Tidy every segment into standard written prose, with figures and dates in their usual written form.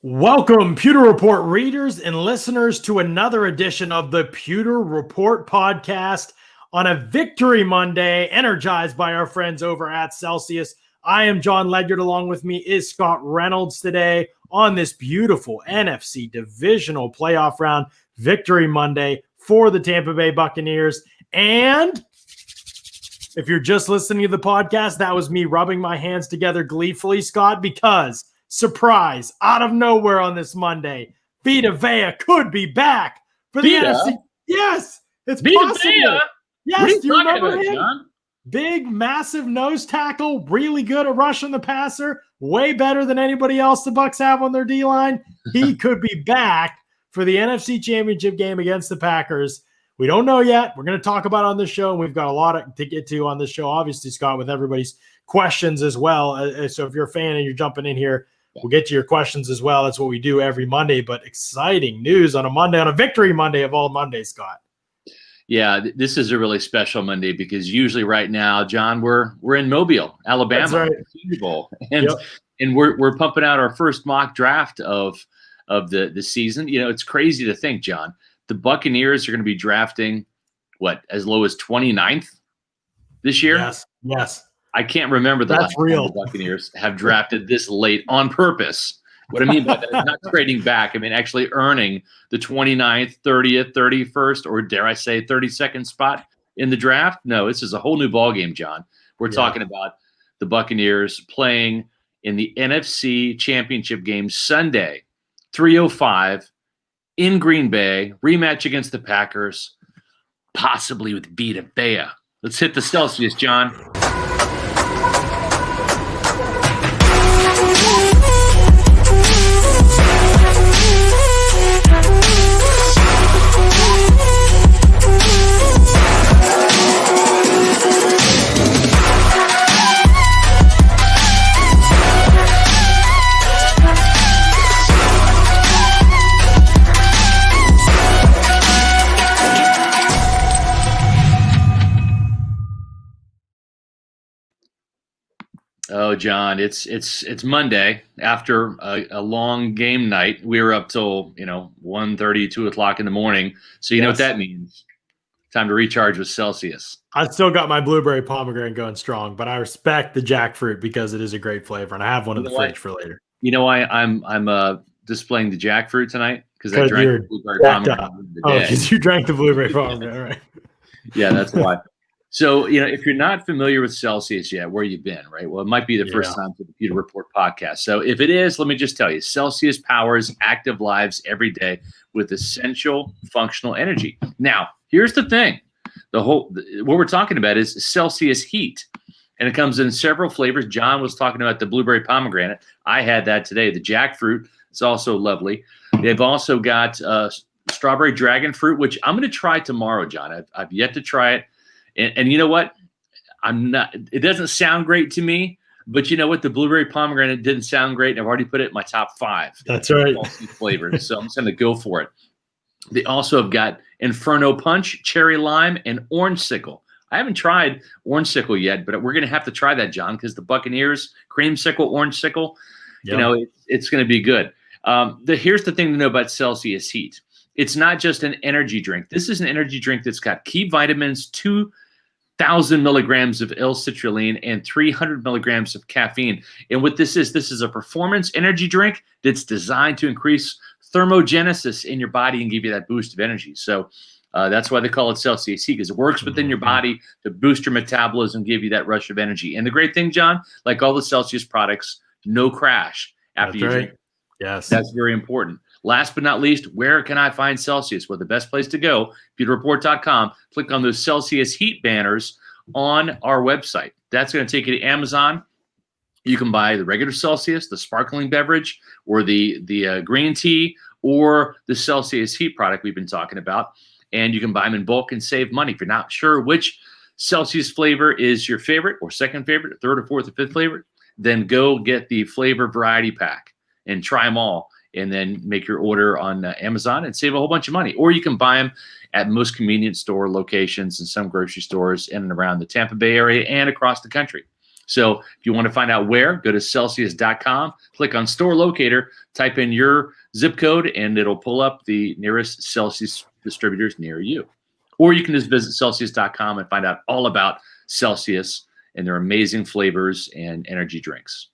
Welcome, Pewter Report readers and listeners, to another edition of the Pewter Report podcast on a Victory Monday, energized by our friends over at Celsius. I am John Ledyard. Along with me is Scott Reynolds today on this beautiful NFC Divisional playoff round, Victory Monday for the Tampa Bay Buccaneers. And if you're just listening to the podcast, that was me rubbing my hands together gleefully, Scott, because surprise, out of nowhere on this Monday, Vita Vea could be back for the NFC. Yes, it's Vita possible. Vea? Yes, do you remember about, him? John? Big, massive nose tackle, really good at rushing the passer, way better than anybody else the Bucs have on their D-line. He could be back for the NFC Championship game against the Packers. We don't know yet. We're going to talk about it on this show, and we've got a lot to get to on this show, obviously, Scott, with everybody's questions as well. So if you're a fan and you're jumping in here, we'll get to your questions as well. That's what we do every Monday. But exciting news on a Monday, on a Victory Monday of all Mondays, Scott. Yeah, this is a really special Monday because usually right now, John, we're in Mobile, Alabama, That's right. Super Bowl, and we're pumping out our first mock draft of the season. You know, it's crazy to think, John, the Buccaneers are going to be drafting as low as 29th this year. Yes. I can't remember the last time the Buccaneers have drafted this late on purpose. What I mean by that is not trading back. I mean, actually earning the 29th, 30th, 31st, or dare I say 32nd spot in the draft. No, this is a whole new ballgame, John. We're talking about the Buccaneers playing in the NFC Championship game Sunday, 3:05 in Green Bay, rematch against the Packers, possibly with Vita Vea. Let's hit the Celsius, John. Oh, John, it's Monday after a long game night. We were up till 1:30, 2 o'clock in the morning. So you know what that means. Time to recharge with Celsius. I still got my blueberry pomegranate going strong, but I respect the jackfruit because it is a great flavor, and I have one in the fridge for later. You know why I'm displaying the jackfruit tonight? Because I drank the blueberry pomegranate. Because you drank the blueberry pomegranate, right? Yeah, that's why. So, if you're not familiar with Celsius yet, where you've been, right? Well, it might be the first time for the Pewter Report podcast. So if it is, let me just tell you, Celsius powers active lives every day with essential functional energy. Now, here's the thing. What we're talking about is Celsius Heat, and it comes in several flavors. John was talking about the blueberry pomegranate. I had that today. The jackfruit is also lovely. They've also got strawberry dragon fruit, which I'm going to try tomorrow, John. I've yet to try it. And you know what? It doesn't sound great to me, but you know what? The blueberry pomegranate didn't sound great. And I've already put it in my top 5. That's right. Flavors. So I'm just going to go for it. They also have got Inferno Punch, Cherry Lime, and Orange Sickle. I haven't tried Orange Sickle yet, but we're going to have to try that, John, because the Buccaneers, Creamsicle, Orange Sickle, it's going to be good. Here's the thing to know about Celsius Heat. It's not just an energy drink. This is an energy drink that's got key vitamins, 2,000 milligrams of L-citrulline, and 300 milligrams of caffeine. And what this is a performance energy drink that's designed to increase thermogenesis in your body and give you that boost of energy. So that's why they call it Celsius Heat, because it works within your body to boost your metabolism, give you that rush of energy. And the great thing, John, like all the Celsius products, no crash after you drink. Yes. That's very important. Last but not least, where can I find Celsius? Well, the best place to go, pewterreport.com. Click on those Celsius Heat banners on our website. That's going to take you to Amazon. You can buy the regular Celsius, the sparkling beverage, or the green tea, or the Celsius Heat product we've been talking about. And you can buy them in bulk and save money. If you're not sure which Celsius flavor is your favorite, or second favorite, or third, or fourth, or fifth favorite, then go get the flavor variety pack and try them all. And then make your order on Amazon and save a whole bunch of money. Or you can buy them at most convenience store locations and some grocery stores in and around the Tampa Bay area and across the country. So if you want to find out where, go to Celsius.com, click on store locator, type in your zip code, and it'll pull up the nearest Celsius distributors near you. Or you can just visit Celsius.com and find out all about Celsius and their amazing flavors and energy drinks.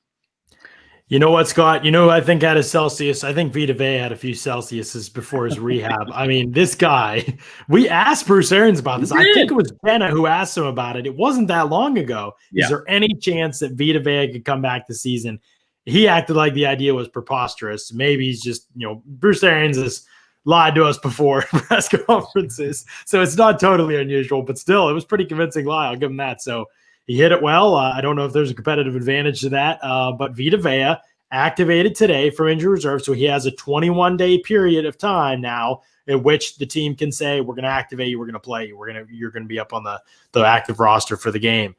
You know what, Scott? You know, I think out of Celsius, I think Vita Vea had a few Celsiuses before his rehab. I mean, this guy, we asked Bruce Arians about this. I think it was Jenna who asked him about it. It wasn't that long ago. Yeah. Is there any chance that Vita Vea could come back this season? He acted like the idea was preposterous. Maybe he's just, you know, Bruce Arians has lied to us before press conferences. So it's not totally unusual, but still, it was pretty convincing lie. I'll give him that. So he hit it well. I don't know if there's a competitive advantage to that, but Vita Vea activated today from injury reserve, so he has a 21-day period of time now in which the team can say, we're going to activate you, we're going to play you, you're going to be up on the active roster for the game.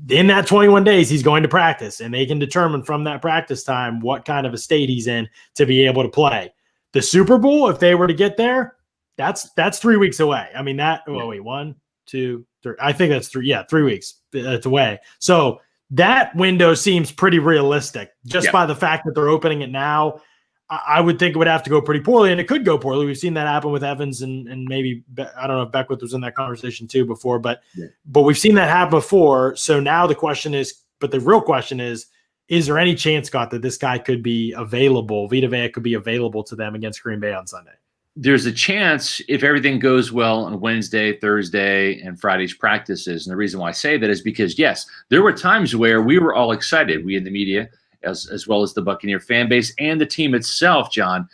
In that 21 days, he's going to practice, and they can determine from that practice time what kind of a state he's in to be able to play. The Super Bowl, if they were to get there, that's 3 weeks away. I mean, that, oh, wait, 1, 2, 3. I think that's 3. Yeah, 3 weeks. It's away. So that window seems pretty realistic just by the fact that they're opening it now. I would think it would have to go pretty poorly, and it could go poorly. We've seen that happen with Evans and maybe, I don't know if Beckwith was in that conversation too before, but we've seen that happen before. So now the question is, but the real question is there any chance, Scott, that this guy could be available, Vita Vea could be available to them against Green Bay on Sunday? There's a chance if everything goes well on Wednesday, Thursday, and Friday's practices. And the reason why I say that is because, yes, there were times where we were all excited, we in the media, as well as the Buccaneer fan base and the team itself, John,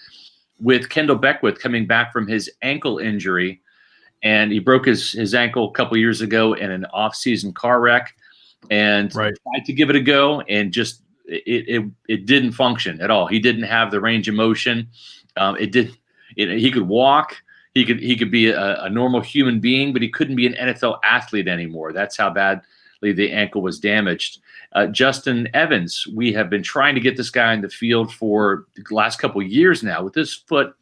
with Kendall Beckwith coming back from his ankle injury. And he broke his ankle a couple years ago in an off-season car wreck and tried to give it a go, and just it didn't function at all. He didn't have the range of motion. He could walk. He could be a normal human being, but he couldn't be an NFL athlete anymore. That's how badly the ankle was damaged. Justin Evans, we have been trying to get this guy in the field for the last couple of years now with his foot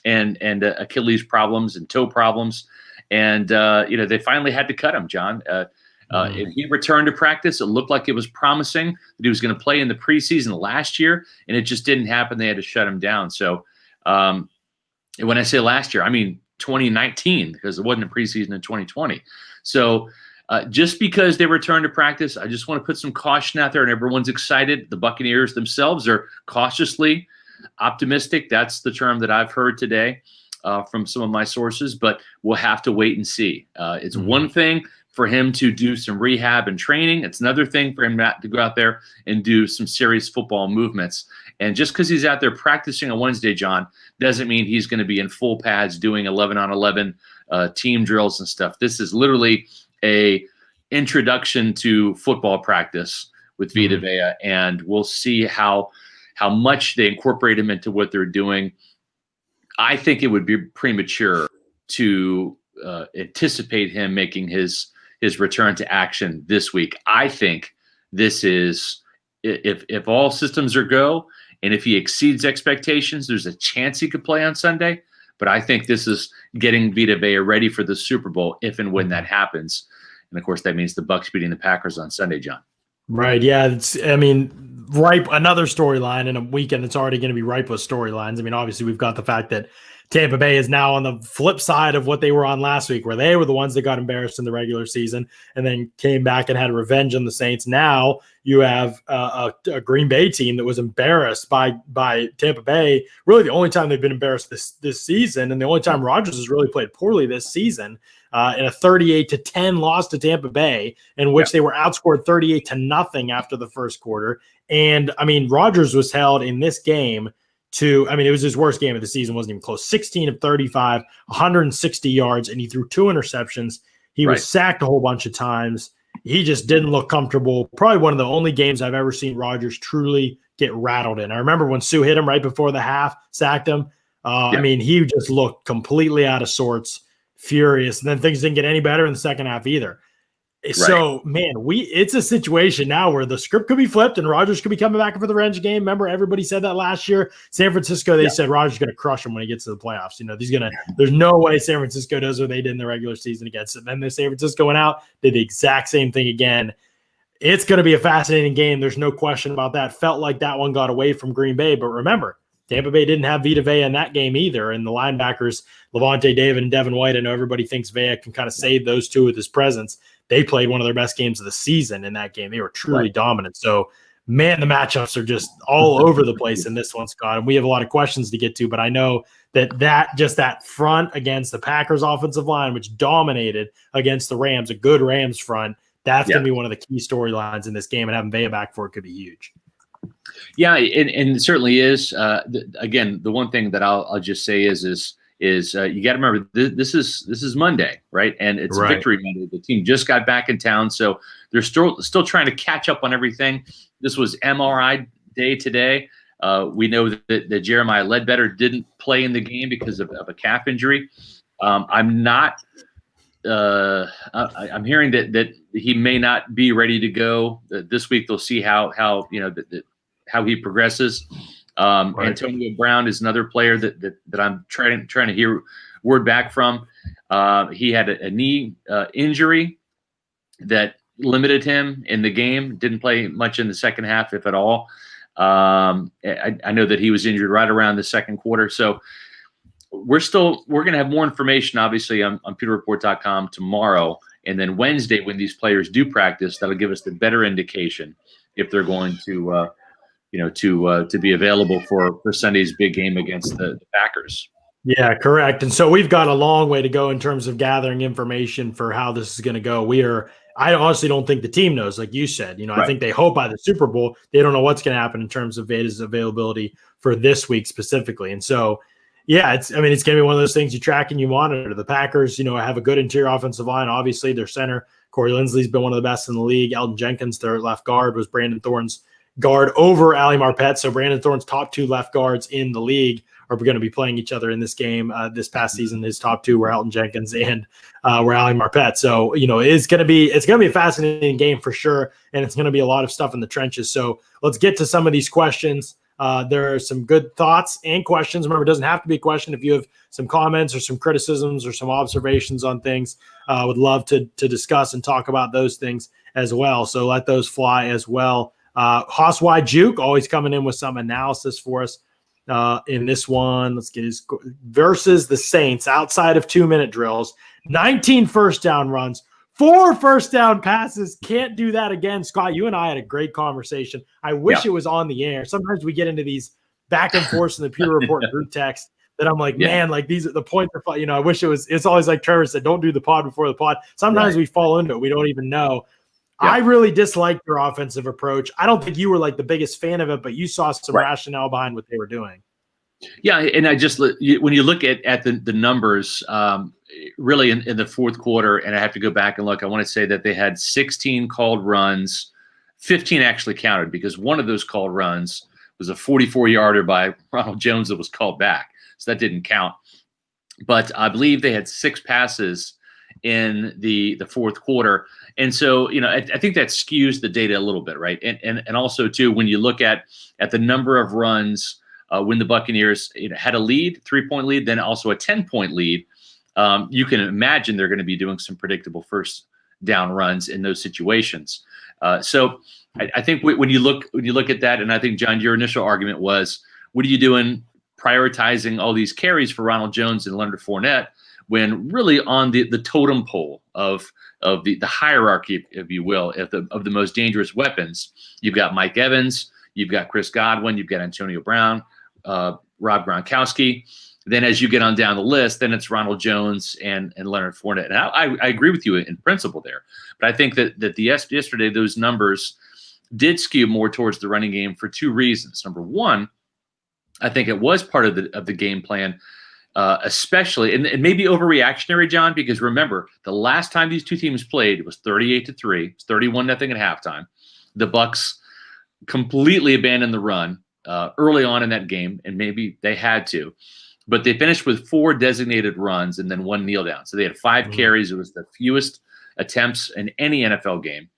and Achilles problems and toe problems. And, they finally had to cut him, John. If he returned to practice, it looked like it was promising that he was going to play in the preseason last year, and it just didn't happen. They had to shut him down. So, when I say last year, I mean 2019, because it wasn't a preseason in 2020. So just because they returned to practice, I just want to put some caution out there, and everyone's excited. The Buccaneers themselves are cautiously optimistic. That's the term that I've heard today from some of my sources, but we'll have to wait and see. It's one thing for him to do some rehab and training. It's another thing for him to go out there and do some serious football movements. And just because he's out there practicing on Wednesday, John, doesn't mean he's going to be in full pads doing 11-on-11 team drills and stuff. This is literally a introduction to football practice with Vita Vea, and we'll see how much they incorporate him into what they're doing. I think it would be premature to anticipate him making his return to action this week. I think this is, if all systems are go, and if he exceeds expectations, there's a chance he could play on Sunday. But I think this is getting Vita Vea ready for the Super Bowl if and when that happens. And, of course, that means the Bucs beating the Packers on Sunday, John. Right, yeah. Ripe, another storyline in a weekend that's already going to be ripe with storylines. I mean, obviously, we've got the fact that Tampa Bay is now on the flip side of what they were on last week, where they were the ones that got embarrassed in the regular season and then came back and had revenge on the Saints. Now you have a Green Bay team that was embarrassed by Tampa Bay. Really, the only time they've been embarrassed this season, and the only time Rodgers has really played poorly this season, in a 38-10 loss to Tampa Bay, in which they were outscored 38-0 after the first quarter. And I mean, Rodgers was held in this game it was his worst game of the season, wasn't even close. 16 of 35, 160 yards, and he threw 2 interceptions. He was sacked a whole bunch of times. He just didn't look comfortable. Probably one of the only games I've ever seen Rodgers truly get rattled in. I remember when Sue hit him right before the half, sacked him. I mean, he just looked completely out of sorts, furious. And then things didn't get any better in the second half either. So, man, it's a situation now where the script could be flipped and Rodgers could be coming back for the revenge game. Remember, everybody said that last year. San Francisco, they said Rodgers is going to crush him when he gets to the playoffs. There's no way San Francisco does what they did in the regular season against it. Then the San Francisco went out, did the exact same thing again. It's going to be a fascinating game. There's no question about that. Felt like that one got away from Green Bay, but remember, Tampa Bay didn't have Vita Vea in that game either. And the linebackers, Levante David and Devin White, I know everybody thinks Vea can kind of save those two with his presence. They played one of their best games of the season in that game. They were truly dominant. So, man, the matchups are just all over the place in this one, Scott. And we have a lot of questions to get to, but I know that front against the Packers offensive line, which dominated against the Rams, a good Rams front, that's going to be one of the key storylines in this game, and having Vea back for it could be huge. Yeah, and it certainly is. Again, the one thing that I'll just say is you got to remember this is Monday, right? And it's Victory Monday. The team just got back in town, so they're still trying to catch up on everything. This was MRI day today. We know that Jeremiah Ledbetter didn't play in the game because of a calf injury. I'm hearing that he may not be ready to go this week. They'll see how he progresses. Antonio Brown is another player that I'm trying to hear word back from. He had a knee injury that limited him in the game. Didn't play much in the second half, if at all. I know that he was injured right around the second quarter. So we're going to have more information, obviously, on pewterreport.com tomorrow. And then Wednesday, when these players do practice, that'll give us the better indication if they're going to be available for Sunday's big game against the Packers. Yeah, correct. And so we've got a long way to go in terms of gathering information for how this is going to go. I honestly don't think the team knows, like you said. I think they hope by the Super Bowl. They don't know what's going to happen in terms of Veda's availability for this week specifically. And so, yeah, it's going to be one of those things you track and you monitor. The Packers, have a good interior offensive line. Obviously, their center, Corey Linsley's been one of the best in the league. Elton Jenkins, their left guard, was Brandon Thorne's guard over Ali Marpet. So Brandon Thorne's top two left guards in the league are going to be playing each other in this game. This past season, his top two were Elton Jenkins and were Ali Marpet. So, it's going to be a fascinating game for sure. And it's going to be a lot of stuff in the trenches. So let's get to some of these questions. There are some good thoughts and questions. Remember, it doesn't have to be a question. If you have some comments or some criticisms or some observations on things, would love to discuss and talk about those things as well. So let those fly as well. Haas Y Juke always coming in with some analysis for us in this one. Let's get his versus the Saints outside of 2-minute drills. 19 first down runs, 4 first down passes. Can't do that again. Scott, you and I had a great conversation. I wish it was on the air. Sometimes we get into these back and forth in the Pewter Report group text that I'm like, man, like these are the points. I wish it's always like Trevor said, don't do the pod before the pod. Sometimes we fall into it. We don't even know. Yeah. I really disliked your offensive approach. I don't think you were like the biggest fan of it, but you saw some rationale behind what they were doing. Yeah, and when you look at the numbers, really in the fourth quarter, and I have to go back and look, I want to say that they had 16 called runs, 15 actually counted because one of those called runs was a 44-yarder by Ronald Jones that was called back. So that didn't count. But I believe they had 6 passes in the fourth quarter. And so, I think that skews the data a little bit, right? And also, too, when you look at the number of runs when the Buccaneers had a lead, 3-point lead, then also a 10-point lead, you can imagine they're going to be doing some predictable first down runs in those situations. So I think when you look at that, and I think, John, your initial argument was, what are you doing prioritizing all these carries for Ronald Jones and Leonard Fournette when really on the totem pole of the hierarchy, if you will, of the most dangerous weapons, you've got Mike Evans, you've got Chris Godwin, you've got Antonio Brown, Rob Gronkowski. Then as you get on down the list, then it's Ronald Jones and Leonard Fournette. And I agree with you in principle there. But I think that yesterday those numbers did skew more towards the running game for 2 reasons. Number one, I think it was part of the game plan, especially, and it may be overreactionary, John, because remember, the last time these two teams played, it was 38-3. It's 31-0 at halftime. The Bucs completely abandoned the run early on in that game, and maybe they had to. But they finished with 4 designated runs and then 1 kneel down. So they had 5 carries. It was the fewest attempts in any NFL game.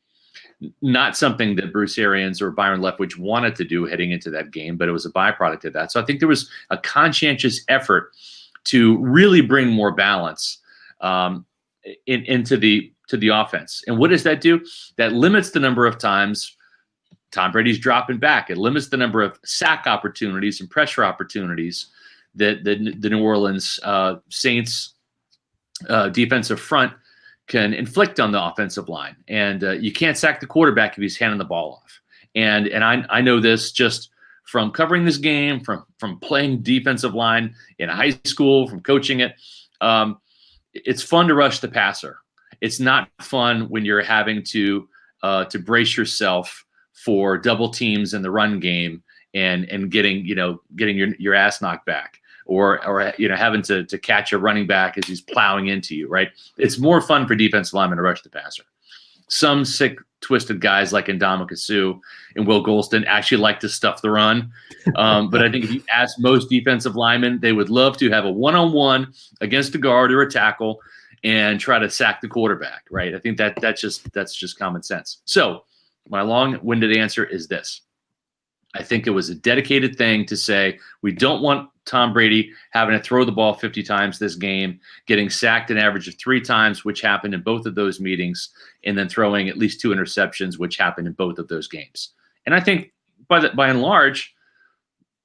Not something that Bruce Arians or Byron Leftwich wanted to do heading into that game, but it was a byproduct of that. So I think there was a conscientious effort to really bring more balance into the to the offense. And what does that do? That limits the number of times Tom Brady's dropping back. It limits the number of sack opportunities and pressure opportunities that the New Orleans Saints defensive front can inflict on the offensive line. And you can't sack the quarterback if he's handing the ball off. And I know this just from covering this game, from playing defensive line in high school, from coaching it. It's fun to rush the passer. It's not fun when you're having to brace yourself for double teams in the run game and getting your ass knocked back, or having to catch a running back as he's plowing into you, right? It's more fun for defensive linemen to rush the passer. Some sick, twisted guys like Ndamukong Suh and Will Golston actually like to stuff the run. But I think if you ask most defensive linemen, they would love to have a one-on-one against a guard or a tackle and try to sack the quarterback, right? I think that's just common sense. So my long-winded answer is this. I think it was a dedicated thing to say we don't want Tom Brady having to throw the ball 50 times this game, getting sacked an average of 3 times, which happened in both of those meetings, and then throwing at least 2 interceptions, which happened in both of those games. And I think by and large,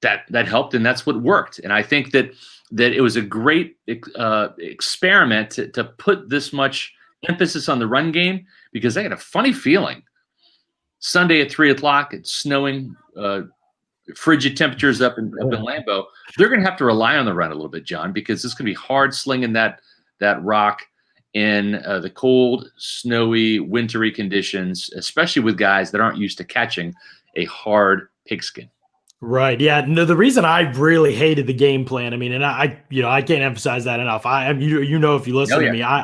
that helped, and that's what worked. And I think that it was a great experiment to put this much emphasis on the run game, because I had a funny feeling Sunday at 3:00, it's snowing, frigid temperatures up in Lambeau. They're going to have to rely on the run a little bit, John, because it's going to be hard slinging that rock in the cold, snowy, wintry conditions, especially with guys that aren't used to catching a hard pigskin. Right. Yeah. No, the reason I really hated the game plan, I mean, and I can't emphasize that enough. If you listen to me, I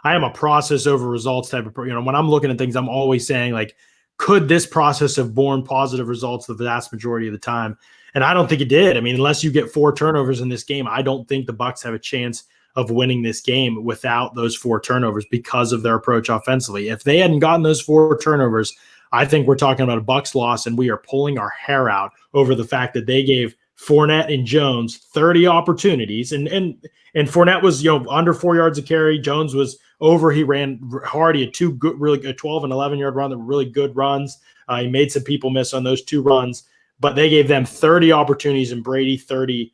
am a process over results type of, when I'm looking at things, I'm always saying, like, could this process have borne positive results the vast majority of the time? And I don't think it did. I mean, unless you get 4 turnovers in this game, I don't think the Bucs have a chance of winning this game without those 4 turnovers because of their approach offensively. If they hadn't gotten those 4 turnovers, I think we're talking about a Bucs loss, and we are pulling our hair out over the fact that they gave Fournette and Jones 30 opportunities, and Fournette was under 4 yards a carry. Jones was over. He ran hard. He had 2 good, really good 12 and 11-yard run that were really good runs. He made some people miss on those 2 runs, but they gave them 30 opportunities, and Brady 34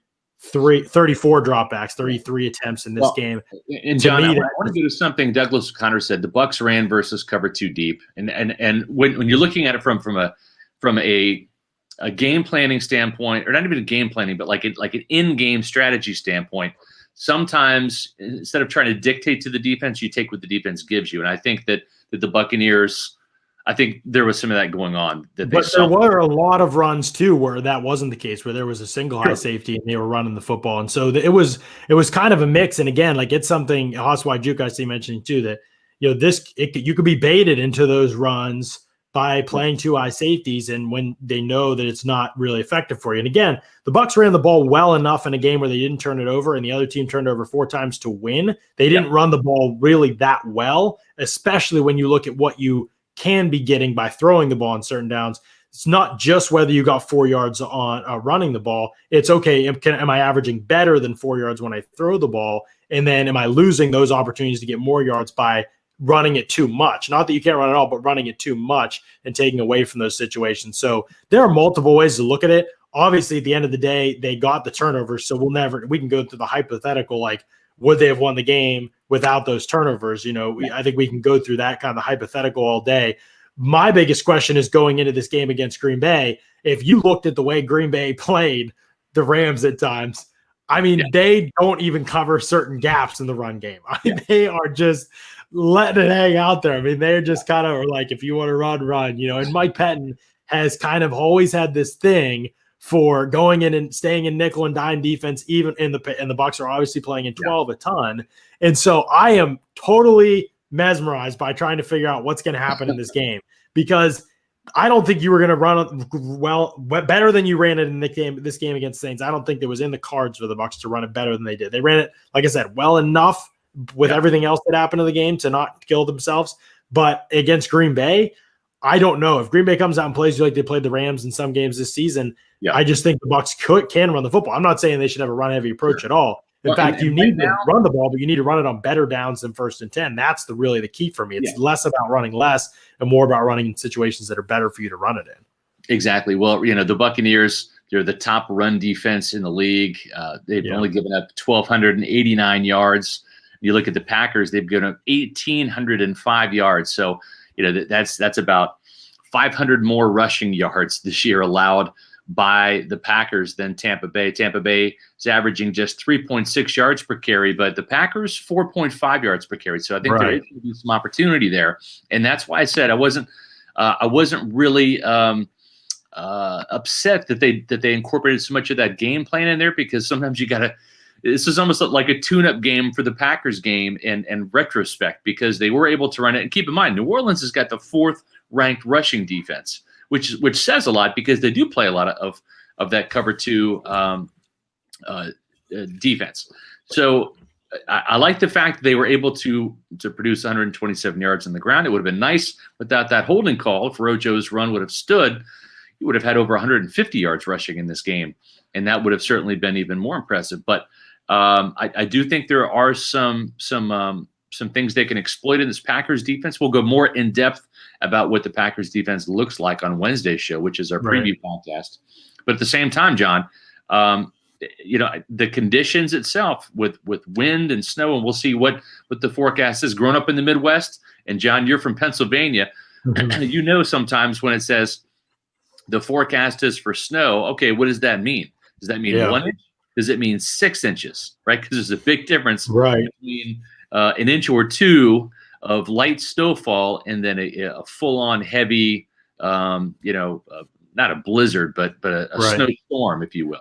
dropbacks, 33 attempts in this game. And John, I want to go to something Douglas O'Connor said. The Bucs ran versus cover 2 deep, and when you're looking at it from a game planning standpoint, or not even a game planning, but like an in-game strategy standpoint, sometimes instead of trying to dictate to the defense, you take what the defense gives you. And I think that the Buccaneers, I think there was some of that going on. There were a lot of runs too where that wasn't the case, where there was a single high safety and they were running the football. And so it was kind of a mix. And again, like, it's something Haswai Juke I see mentioning too, that you could be baited into those runs by playing 2 high safeties, and when they know that it's not really effective for you. And again, the Bucs ran the ball well enough in a game where they didn't turn it over, and the other team turned over 4 times to win. They didn't run the ball really that well, especially when you look at what you can be getting by throwing the ball on certain downs. It's not just whether you got 4 yards on running the ball. It's okay, am I averaging better than 4 yards when I throw the ball? And then am I losing those opportunities to get more yards by running it too much? Not that you can't run at all, but running it too much and taking away from those situations. So there are multiple ways to look at it. Obviously, at the end of the day, they got the turnovers, so we can go through the hypothetical, like, would they have won the game without those turnovers? I think we can go through that kind of hypothetical all day. My biggest question is going into this game against Green Bay. If you looked at the way Green Bay played the Rams at times, I mean, they don't even cover certain gaps in the run game. I mean, they are just letting it hang out there. I mean, they're just kind of like, if you want to run, and Mike Pettin has kind of always had this thing for going in and staying in nickel and dime defense, even and the Bucs are obviously playing in 12 a ton. And so I am totally mesmerized by trying to figure out what's going to happen in this game, because I don't think you were going to run well better than you ran it in this game against the Saints. I don't think it was in the cards for the Bucs to run it better than they did. They ran it, like I said, well enough with everything else that happened in the game to not kill themselves. But against Green Bay, I don't know. If Green Bay comes out and plays you like they played the Rams in some games this season, I just think the Bucs can run the football. I'm not saying they should have a run-heavy approach at all. In fact, you need to run the ball, but you need to run it on better downs than 1st and 10. That's really the key for me. It's less about running less and more about running in situations that are better for you to run it in. Exactly. Well, the Buccaneers, they're the top run defense in the league. They've only given up 1,289 yards. You look at the Packers, they've given up 1,805 yards. So, that's about 500 more rushing yards this year allowed by the Packers than Tampa Bay. Tampa Bay is averaging just 3.6 yards per carry, but the Packers 4.5 yards per carry. So I think there is going to be some opportunity there, and that's why I said I wasn't really upset that they incorporated so much of that game plan in there, because sometimes you gotta. This is almost like a tune-up game for the Packers game in retrospect, because they were able to run it. And keep in mind, New Orleans has got the 4th-ranked rushing defense, which says a lot, because they do play a lot of that cover 2 defense. So I like the fact that they were able to produce 127 yards on the ground. It would have been nice without that holding call. If Rojo's run would have stood, he would have had over 150 yards rushing in this game, and that would have certainly been even more impressive. But I do think there are some things they can exploit in this Packers defense. We'll go more in depth about what the Packers defense looks like on Wednesday's show, which is our preview podcast. But at the same time, John, the conditions itself with wind and snow, and we'll see what the forecast is. Growing up in the Midwest, and John, you're from Pennsylvania, sometimes when it says the forecast is for snow, okay, what does that mean? Does that mean 1 inch? Does it mean 6 inches? Right? Because there's a big difference between an inch or 2 of light snowfall and then a full-on heavy, not a blizzard, but a snowstorm, if you will.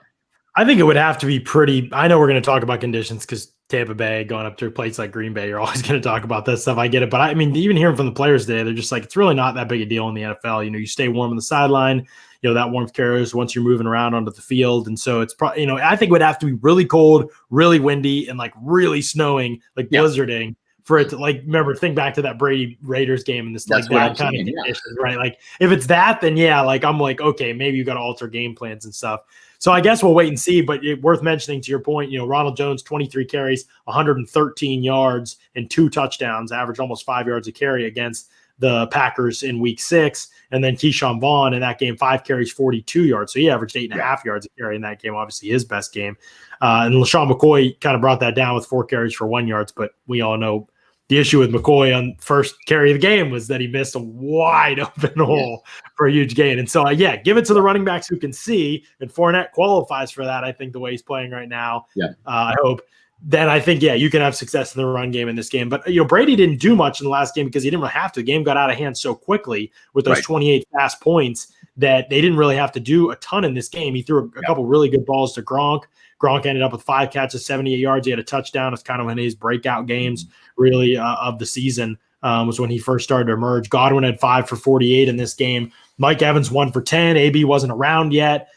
I think it would have to be pretty. I know we're going to talk about conditions because Tampa Bay going up to a place like Green Bay, you're always going to talk about that stuff. I get it. But I mean, even hearing from the players today, they're just like, it's really not that big a deal in the NFL. You stay warm on the sideline, that warmth carries once you're moving around onto the field. And so it's probably, I think it would have to be really cold, really windy, and like really snowing, like blizzarding for it to think back to that Brady Raiders game and this that kind of conditions, right? Like if it's that, then I'm like, okay, maybe you got to alter game plans and stuff. So I guess we'll wait and see, but worth mentioning to your point, Ronald Jones, 23 carries, 113 yards and 2 touchdowns, averaged almost 5 yards a carry against the Packers in week 6. And then Keyshawn Vaughn in that game, 5 carries, 42 yards. So he averaged 8.5 yards a carry in that game, obviously his best game. And LaShawn McCoy kind of brought that down with 4 carries for 1 yard, but we all know the issue with McCoy on first carry of the game was that he missed a wide open hole for a huge gain. And so, give it to the running backs who can see, and Fournette qualifies for that, I think, the way he's playing right now. I hope. Then I think, you can have success in the run game in this game. But, Brady didn't do much in the last game because he didn't really have to. The game got out of hand so quickly with those 28 fast points that they didn't really have to do a ton in this game. He threw a couple really good balls to Gronk. Gronk ended up with 5 catches, 78 yards. He had a touchdown. It's kind of one of his breakout games, really, of the season was when he first started to emerge. Godwin had 5 for 48 in this game. Mike Evans 1 for 10. AB wasn't around yet.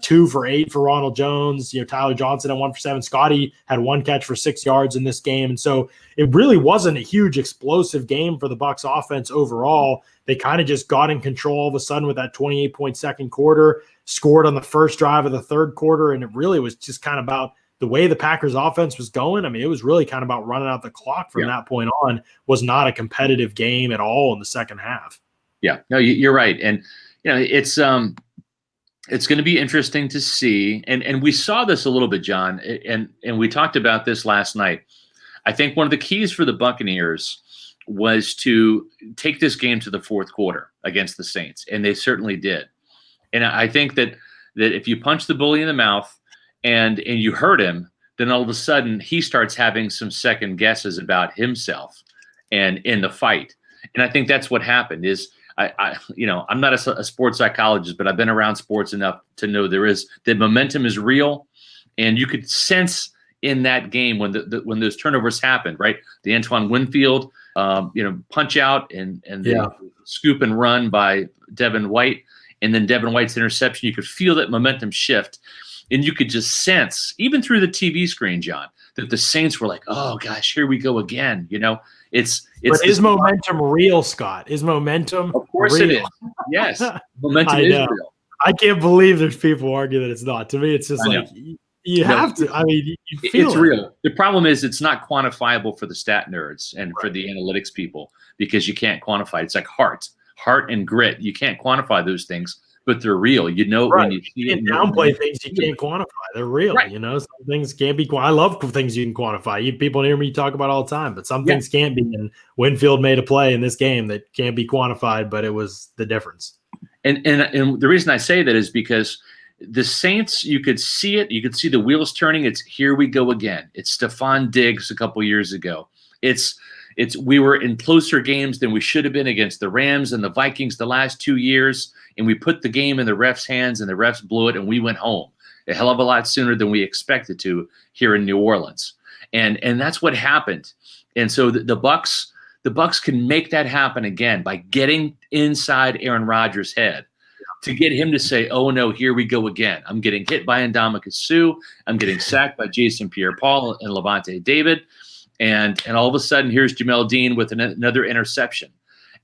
2 for 8 for Ronald Jones. Tyler Johnson had 1 for 7. Scotty had 1 catch for 6 yards in this game. And so it really wasn't a huge explosive game for the Bucs offense overall. They kind of just got in control all of a sudden with that 28-point second quarter, scored on the first drive of the third quarter. And it really was just kind of about the way the Packers offense was going. I mean, it was really kind of about running out the clock from that point on. Was not a competitive game at all in the second half. Yeah, no, you're right. And, it's going to be interesting to see. And we saw this a little bit, John, and we talked about this last night. I think one of the keys for the Buccaneers was to take this game to the fourth quarter against the Saints, and they certainly did. And I think that if you punch the bully in the mouth and you hurt him, then all of a sudden he starts having some second guesses about himself and in the fight. And I think that's what happened is I'm not a sports psychologist, but I've been around sports enough to know the momentum is real. And you could sense in that game when when those turnovers happened, right? The Antoine Winfield, punch out and the scoop and run by Devin White, and then Devin White's interception. You could feel that momentum shift, and you could just sense, even through the TV screen, John, that the Saints were like, "Oh gosh, here we go again." It's is momentum real, Scott? Is momentum? Of course real? It is. Yes, momentum is real. I can't believe there's people who argue that it's not. To me, it's just like You have to. I mean, you feel it's real. The problem is it's not quantifiable for the stat nerds and for the analytics people because you can't quantify it. It's like heart and grit. You can't quantify those things, but they're real. You know when you see it. You can't downplay things you can't quantify. They're real. Right. You know, some things can't be. I love things you can quantify. People hear me talk about all the time, but some things can't be. And Winfield made a play in this game that can't be quantified, but it was the difference. And the reason I say that is because the Saints, you could see it. You could see the wheels turning. It's here we go again. It's Stephon Diggs a couple years ago. We were in closer games than we should have been against the Rams and the Vikings the last 2 years, and we put the game in the refs' hands, and the refs blew it, and we went home a hell of a lot sooner than we expected to here in New Orleans. And that's what happened. And so the Bucs can make that happen again by getting inside Aaron Rodgers' head. To get him to say, oh, no, here we go again. I'm getting hit by Ndamukong Suh. I'm getting sacked by Jason Pierre-Paul and Levante David. And all of a sudden, here's Jamel Dean with another interception.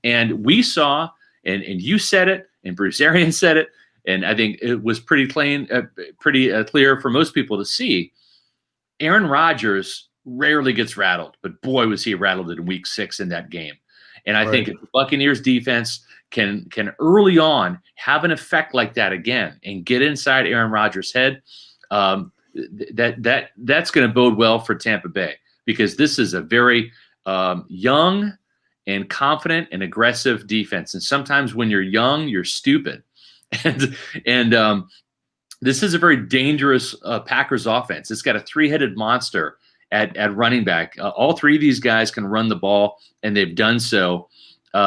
And we saw, and you said it, and Bruce Arians said it, and I think it was pretty clear for most people to see, Aaron Rodgers rarely gets rattled. But, boy, was he rattled in Week 6 in that game. And I think if the Buccaneers defense can early on have an effect like that again and get inside Aaron Rodgers' head, that's going to bode well for Tampa Bay because this is a very young and confident and aggressive defense. And sometimes when you're young, you're stupid. And this is a very dangerous Packers offense. It's got a three-headed monster at running back. All three of these guys can run the ball, and they've done so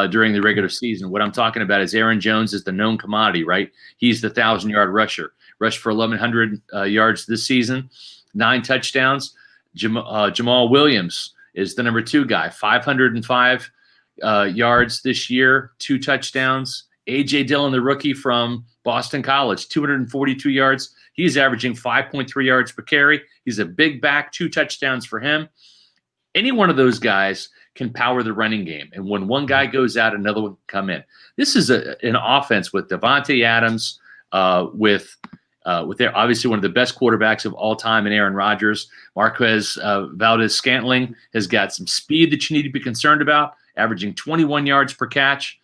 during the regular season. What I'm talking about is Aaron Jones is the known commodity, right? He's the 1,000-yard rusher. Rushed for 1,100 yards this season, 9 touchdowns. Jamal Williams is the number 2 guy, 505 yards this year, 2 touchdowns. A.J. Dillon, the rookie from Boston College, 242 yards. He's averaging 5.3 yards per carry. He's a big back, 2 touchdowns for him. Any one of those guys can power the running game. And when one guy goes out, another one can come in. This is an offense with Devontae Adams, with their obviously one of the best quarterbacks of all time in Aaron Rodgers. Marquez Valdez-Scantling has got some speed that you need to be concerned about, averaging 21 yards per catch.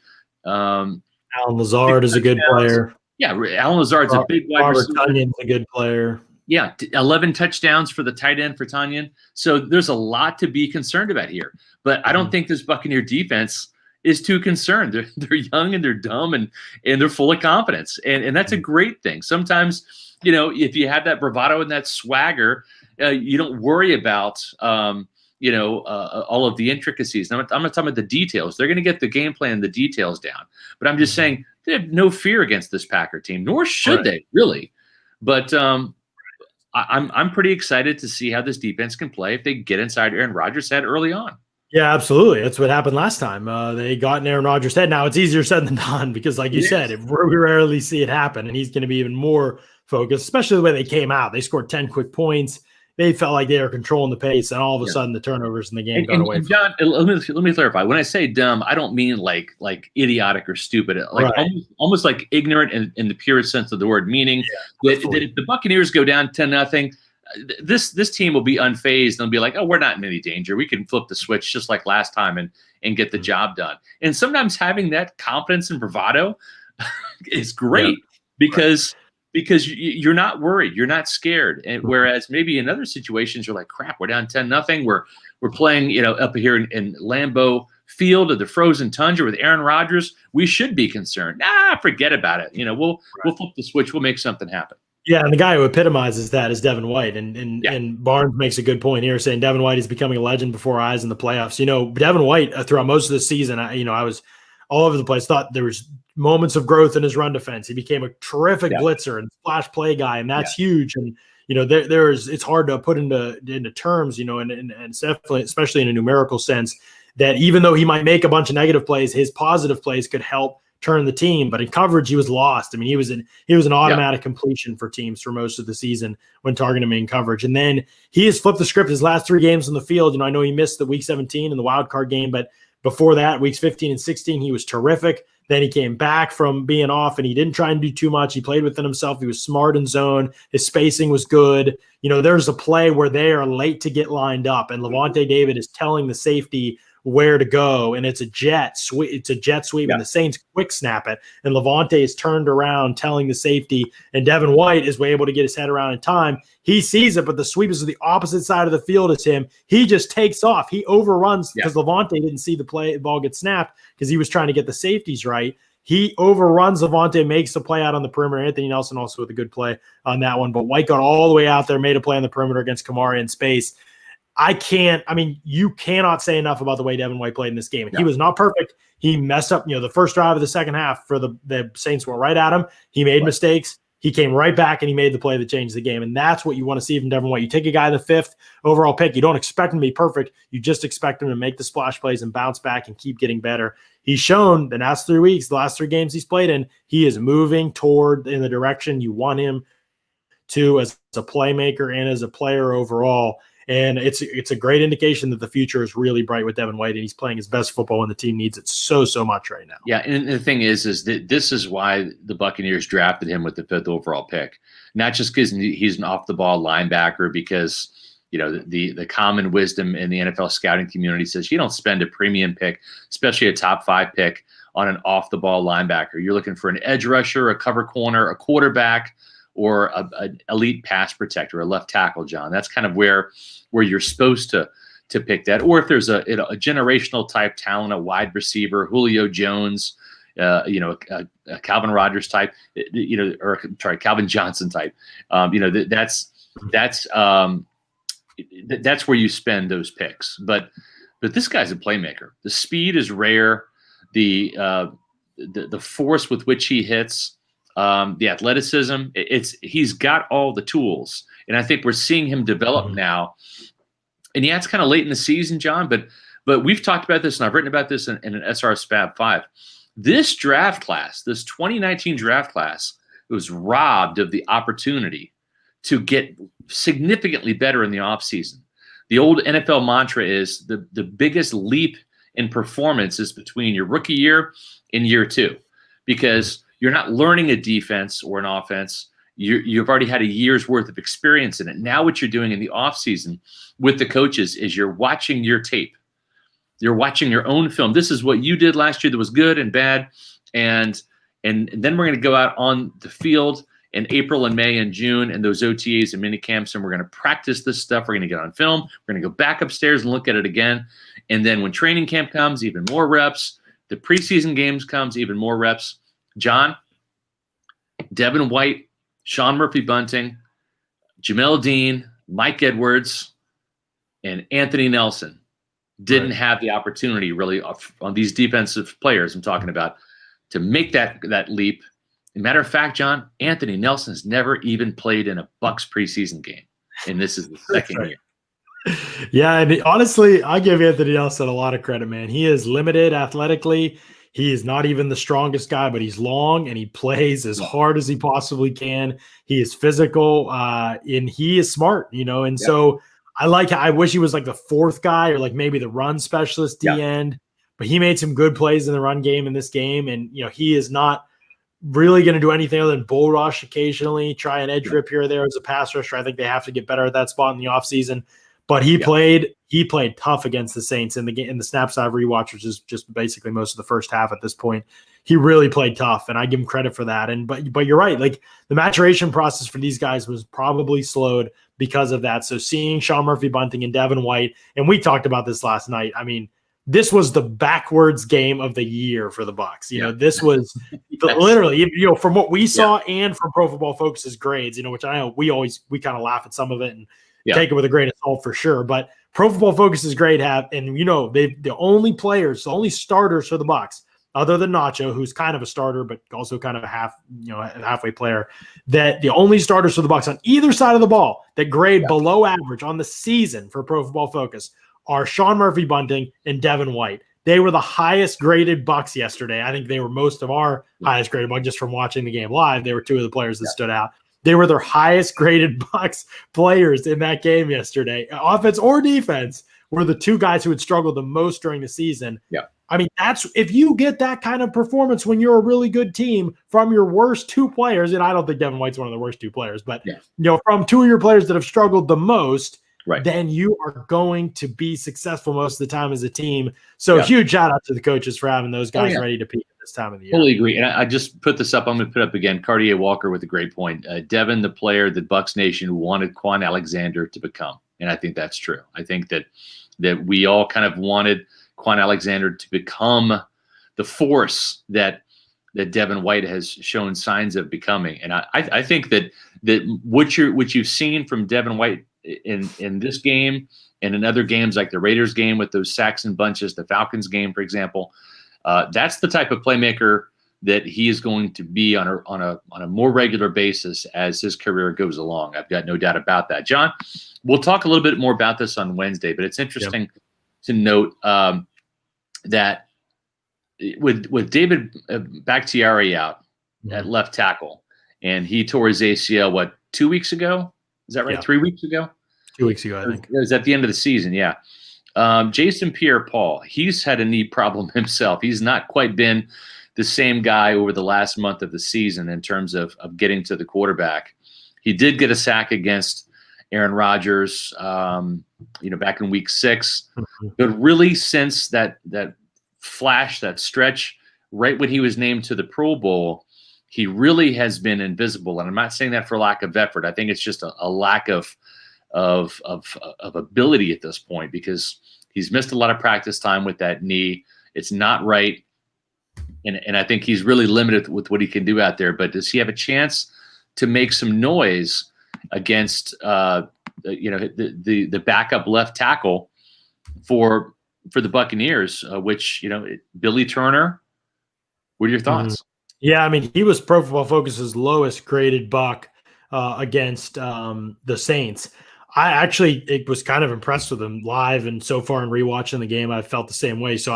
Alan Lazard is a good player. Yeah, Alan Lazard's a big wide receiver. Tunion's a good player. Yeah, 11 touchdowns for the tight end for Tunyon. So there's a lot to be concerned about here. But I don't think this Buccaneer defense is too concerned. They're young and they're dumb and they're full of confidence. And that's a great thing. Sometimes, if you have that bravado and that swagger, you don't worry about all of the intricacies. I'm not talking about the details. They're going to get the game plan and the details down. But I'm just saying they have no fear against this Packer team, nor should they really. But I'm pretty excited to see how this defense can play if they get inside Aaron Rodgers' head early on. Yeah, absolutely. That's what happened last time. They got in Aaron Rodgers' head. Now it's easier said than done because, like you said, we rarely see it happen, and he's going to be even more focused, especially the way they came out. They scored 10 quick points. They felt like they were controlling the pace, and all of a sudden the turnovers in the game got away. And John, let me clarify. When I say dumb, I don't mean like idiotic or stupid. Like almost like ignorant in the purest sense of the word. Meaning that if the Buccaneers go down 10-0, this team will be unfazed and they'll be like, oh, we're not in any danger. We can flip the switch just like last time and get the job done. And sometimes having that confidence and bravado is great because you're not worried, you're not scared. And whereas maybe in other situations you're like, crap, we're down 10-0. We're playing, up here in Lambeau Field of the frozen tundra with Aaron Rodgers. We should be concerned. Forget about it. We'll flip the switch. We'll make something happen. Yeah, and the guy who epitomizes that is Devin White. And Barnes makes a good point here, saying Devin White is becoming a legend before our eyes in the playoffs. Devin White, throughout most of the season, I was all over the place, thought there was moments of growth in his run defense. He became a terrific blitzer and splash play guy, and that's huge. And, it's hard to put into terms, and definitely, especially in a numerical sense, that even though he might make a bunch of negative plays, his positive plays could help turn the team. But in coverage, he was lost. I mean, he was an automatic completion for teams for most of the season when targeting him in coverage. And then he has flipped the script his last 3 games on the field. I know he missed the week 17 in the wild card game, but before that, weeks 15 and 16, he was terrific. Then he came back from being off, and he didn't try and do too much. He played within himself. He was smart in zone. His spacing was good. There's a play where they are late to get lined up, and Levante David is telling the safety where to go, and it's a jet sweep. It's a jet sweep, and the Saints quick snap it, and Levante is turned around telling the safety, and Devin White is able to get his head around in time. He sees it, but the sweep is to the opposite side of the field as him. He just takes off. He overruns because Levante didn't see the ball get snapped because he was trying to get the safeties right. He overruns Levante, makes the play out on the perimeter. Anthony Nelson also with a good play on that one, but White got all the way out there, made a play on the perimeter against Kamara in space. You cannot say enough about the way Devin White played in this game. He was not perfect. He messed up, the first drive of the second half for the Saints went right at him. He made mistakes. He came right back and he made the play that changed the game. And that's what you want to see from Devin White. You take a guy in the 5th overall pick. You don't expect him to be perfect. You just expect him to make the splash plays and bounce back and keep getting better. He's shown the last 3 weeks, the last 3 games he's played in, he is moving toward in the direction you want him to as a playmaker and as a player overall. And it's a great indication that the future is really bright with Devin White, and he's playing his best football when the team needs it so much right now. Yeah, and the thing is that this is why the Buccaneers drafted him with the 5th overall pick. Not just because he's an off-the-ball linebacker, because the common wisdom in the NFL scouting community says you don't spend a premium pick, especially a top 5 pick, on an off-the-ball linebacker. You're looking for an edge rusher, a cover corner, a quarterback, or an elite pass protector, a left tackle, John. That's kind of where you're supposed to pick that. Or if there's a generational type talent, a wide receiver, Julio Jones, a Calvin Rogers type, Calvin Johnson type. That's where you spend those picks. But this guy's a playmaker. The speed is rare. The force with which he hits. The athleticism, he's got all the tools, and I think we're seeing him develop now. And it's kind of late in the season, John, but we've talked about this, and I've written about this in an SR Fab 5. This draft class, this 2019 draft class, was robbed of the opportunity to get significantly better in the offseason. The old NFL mantra is the biggest leap in performance is between your rookie year and year 2, because you're not learning a defense or an offense. You've already had a year's worth of experience in it. Now what you're doing in the offseason with the coaches is you're watching your tape. You're watching your own film. This is what you did last year that was good and bad. And then we're going to go out on the field in April and May and June and those OTAs and mini camps, and we're going to practice this stuff. We're going to get on film. We're going to go back upstairs and look at it again. And then when training camp comes, even more reps. The preseason games comes, even more reps. John, Devin White, Sean Murphy-Bunting, Jamel Dean, Mike Edwards, and Anthony Nelson didn't have the opportunity really on these defensive players I'm talking about to make that leap. As a matter of fact, John, Anthony Nelson has never even played in a Bucs preseason game, and this is the second year. Yeah, and honestly, I give Anthony Nelson a lot of credit, man. He is limited athletically. He is not even the strongest guy, but he's long and he plays as hard as he possibly can. He is physical and he is smart, and so I wish he was like the 4th guy or like maybe the run specialist D end, but he made some good plays in the run game in this game. And, he is not really going to do anything other than bull rush occasionally, try an edge rip here or there as a pass rusher. I think they have to get better at that spot in the offseason. But he played tough against the Saints in the snaps I've rewatched, which is just basically most of the first half at this point. He really played tough, and I give him credit for that. But you're right, like the maturation process for these guys was probably slowed because of that. So seeing Sean Murphy-Bunting and Devin White, and we talked about this last night. I mean, this was the backwards game of the year for the Bucs. This was literally, from what we saw and from Pro Football Focus's grades, which I know we kind of laugh at some of it and take it with a grain of salt for sure. But Pro Football Focus's grade the only starters for the Bucs, other than Nacho, who's kind of a starter, but also kind of a halfway player, that the only starters for the Bucs on either side of the ball that grade below average on the season for Pro Football Focus are Sean Murphy-Bunting and Devin White. They were the highest graded Bucs yesterday. I think they were most of our highest graded Bucs just from watching the game live. They were 2 of the players that stood out. They were their highest graded Bucs players in that game yesterday, offense or defense, were the two guys who had struggled the most during the season. Yeah. I mean, that's if you get that kind of performance when you're a really good team from your worst two players, and I don't think Devin White's one of the worst two players, but from two of your players that have struggled the most, then you are going to be successful most of the time as a team. So huge shout out to the coaches for having those guys ready to peak at this time of the year. Totally agree. And I just put this up. I'm going to put up again. Cartier Walker with a great point. Devin, the player that Bucs Nation wanted Quan Alexander to become. And I think that's true. I think that we all kind of wanted Quan Alexander to become the force that Devin White has shown signs of becoming. And I think that what you've seen from Devin White in this game and in other games like the Raiders game with those sacks and bunches, the Falcons game, for example, that's the type of playmaker that he is going to be on a more regular basis as his career goes along. I've got no doubt about that. John, we'll talk a little bit more about this on Wednesday, but it's interesting to note that with David Bakhtiari out at left tackle, and he tore his ACL, 2 weeks ago? Is that right? 3 weeks ago? 2 weeks ago, I think. It was at the end of the season, yeah. Jason Pierre-Paul, he's had a knee problem himself. He's not quite been the same guy over the last month of the season in terms of getting to the quarterback. He did get a sack against Aaron Rodgers, back in week 6. But really since that flash, that stretch, right when he was named to the Pro Bowl, he really has been invisible. And I'm not saying that for lack of effort. I think it's just a lack of ability at this point because he's missed a lot of practice time with that knee. It's not right. And I think he's really limited with what he can do out there. But does he have a chance to make some noise against the backup left tackle for the Buccaneers, which Billy Turner? What are your thoughts? Yeah, I mean, he was Pro Football Focus's lowest graded Buck against the Saints. I actually was kind of impressed with him live, and so far in rewatching the game, I felt the same way. So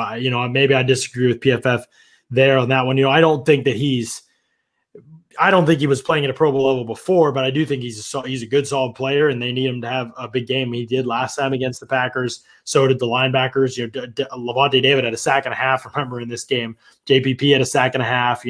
maybe I disagree with PFF there on that one. I don't think he was playing at a Pro Bowl level before, but I do think he's a good, solid player, and they need him to have a big game. He did last time against the Packers. So did the linebackers. Levante David had a sack and a half. Remember in this game, JPP had a sack and a half.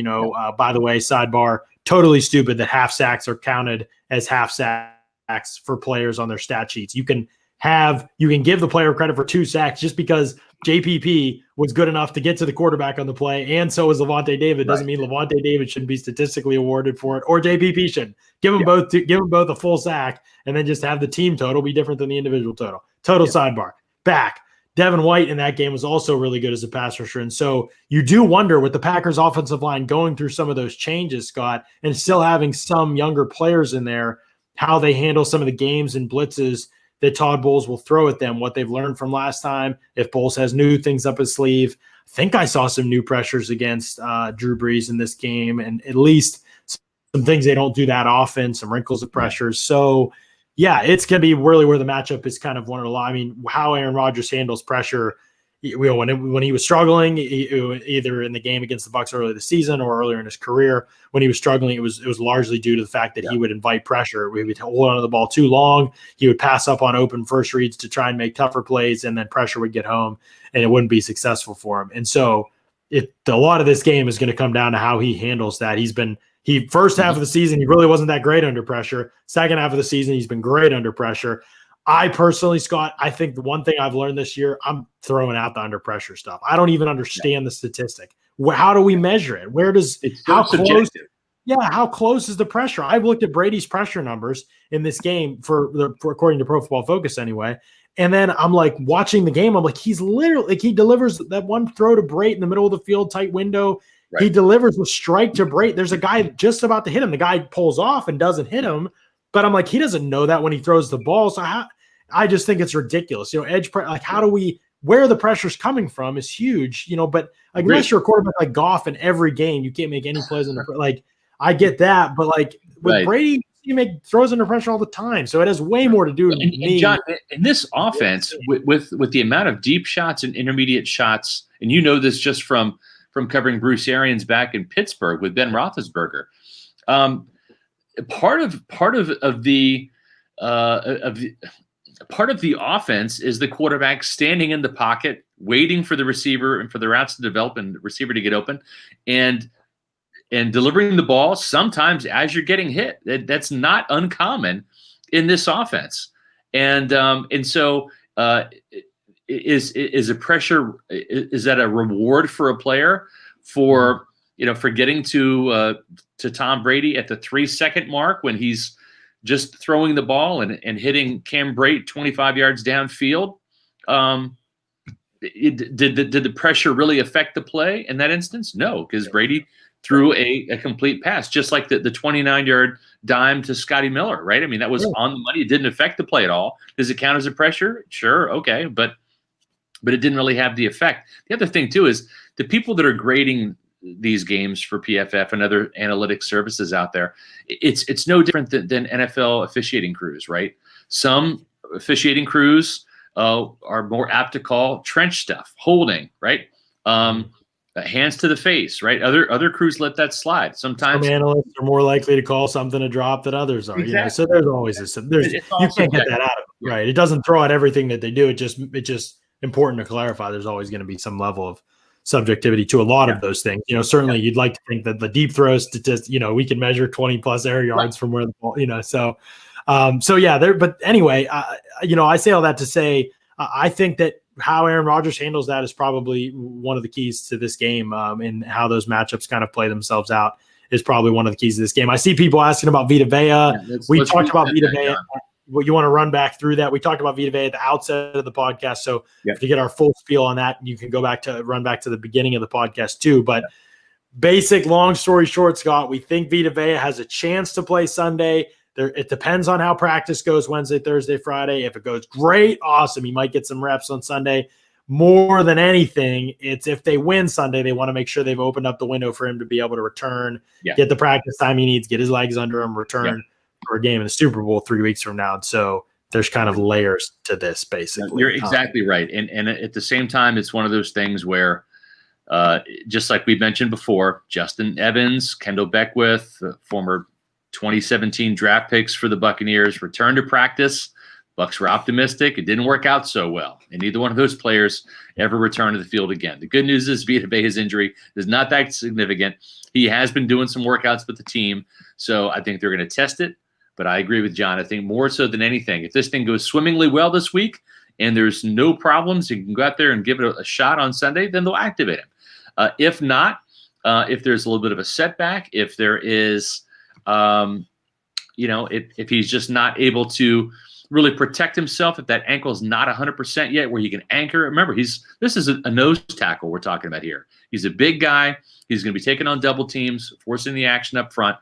By the way, sidebar, totally stupid that half sacks are counted as half sacks for players on their stat sheets. You can give the player credit for 2 sacks just because JPP was good enough to get to the quarterback on the play, and so was Levante David. Doesn't mean Levante David shouldn't be statistically awarded for it, or JPP should. Give them both a full sack, and then just have the team total be different than the individual total. Sidebar. Back. Devin White in that game was also really good as a pass rusher, and so you do wonder with the Packers offensive line going through some of those changes, Scott, and still having some younger players in there, how they handle some of the games and blitzes that Todd Bowles will throw at them, what they've learned from last time, if Bowles has new things up his sleeve. I think I saw some new pressures against Drew Brees in this game, and at least some things they don't do that often, some wrinkles of pressures. So, yeah, it's going to be really where the matchup is kind of one of the – I mean, how Aaron Rodgers handles pressure – when he was struggling, either in the game against the Bucs earlier this season or earlier in his career, when he was struggling, it was largely due to the fact that he would invite pressure. He would hold on to the ball too long. He would pass up on open first reads to try and make tougher plays, and then pressure would get home, and it wouldn't be successful for him. And so a lot of this game is going to come down to how he handles that. First half of the season, he really wasn't that great under pressure. Second half of the season, he's been great under pressure. I personally, Scott, I think the one thing I've learned this year, I'm throwing out the under pressure stuff. I don't even understand the statistic. How do we measure it? How close? Yeah, how close is the pressure? I've looked at Brady's pressure numbers in this game for according to Pro Football Focus anyway, and then I'm like watching the game. I'm like, he's literally he delivers that one throw to Brate in the middle of the field, tight window. Right. He delivers a strike to Brate. There's a guy just about to hit him. The guy pulls off and doesn't hit him. But I'm like, he doesn't know that when he throws the ball. So I just think it's ridiculous. Where the pressure's coming from is huge, but unless you're a quarterback like Goff in every game, you can't make any plays under pressure. I get that, but with Brady, you make throws under pressure all the time. So it has way more to do with me. And John, in this offense, with the amount of deep shots and intermediate shots, and this just from covering Bruce Arians back in Pittsburgh with Ben Roethlisberger, part of the part of the offense is the quarterback standing in the pocket, waiting for the receiver and for the routes to develop and the receiver to get open, and delivering the ball sometimes as you're getting hit. That's not uncommon in this offense. And so is a pressure, is that a reward for a player for getting to Tom Brady at the 3-second mark when he's just throwing the ball and hitting Cam Brate 25 yards downfield? Did the pressure really affect the play in that instance? No, because Brady threw a complete pass, just like the 29-yard dime to Scotty Miller, right? I mean, that was on the money. It didn't affect the play at all. Does it count as a pressure? Sure, okay, but it didn't really have the effect. The other thing, too, is the people that are grading these games for PFF and other analytics services out there, it's no different than NFL officiating crews, right? Some officiating crews are more apt to call trench stuff, holding, right? Hands to the face, right? Other crews let that slide. Sometimes some analysts are more likely to call something a drop than others are. Exactly. So there's always you can't get that out of it, right? It doesn't throw out everything that they do. It's just important to clarify. There's always going to be some level of subjectivity to a lot of those things. Certainly you'd like to think that the deep throw statistic, we can measure 20 plus air yards from where the ball, but anyway, I say all that to say, I think that how Aaron Rodgers handles that is probably one of the keys to this game, and how those matchups kind of play themselves out is probably one of the keys to this game. I see people asking about Vita Vea. We talked about Vita Vea. What you want to run back through that? We talked about Vita Vea at the outset of the podcast. So to get our full spiel on that, you can run back to the beginning of the podcast too. But basic, long story short, Scott, we think Vita Vea has a chance to play Sunday. It depends on how practice goes Wednesday, Thursday, Friday. If it goes great, awesome. He might get some reps on Sunday. More than anything, it's if they win Sunday, they want to make sure they've opened up the window for him to be able to return, get the practice time he needs, get his legs under him, return for a game in the Super Bowl 3 weeks from now. So there's kind of layers to this, basically. You're exactly right. And at the same time, it's one of those things where, just like we mentioned before, Justin Evans, Kendall Beckwith, former 2017 draft picks for the Buccaneers, returned to practice. Bucs were optimistic. It didn't work out so well, and neither one of those players ever returned to the field again. The good news is Vita Vea's injury is not that significant. He has been doing some workouts with the team, so I think they're going to test it. But I agree with John. I think more so than anything, if this thing goes swimmingly well this week and there's no problems, you can go out there and give it a shot on Sunday, then they'll activate him. If not, if there's a little bit of a setback, if there is, if he's just not able to really protect himself, if that ankle is not 100% yet where he can anchor. Remember, this is a nose tackle we're talking about here. He's a big guy. He's going to be taking on double teams, forcing the action up front.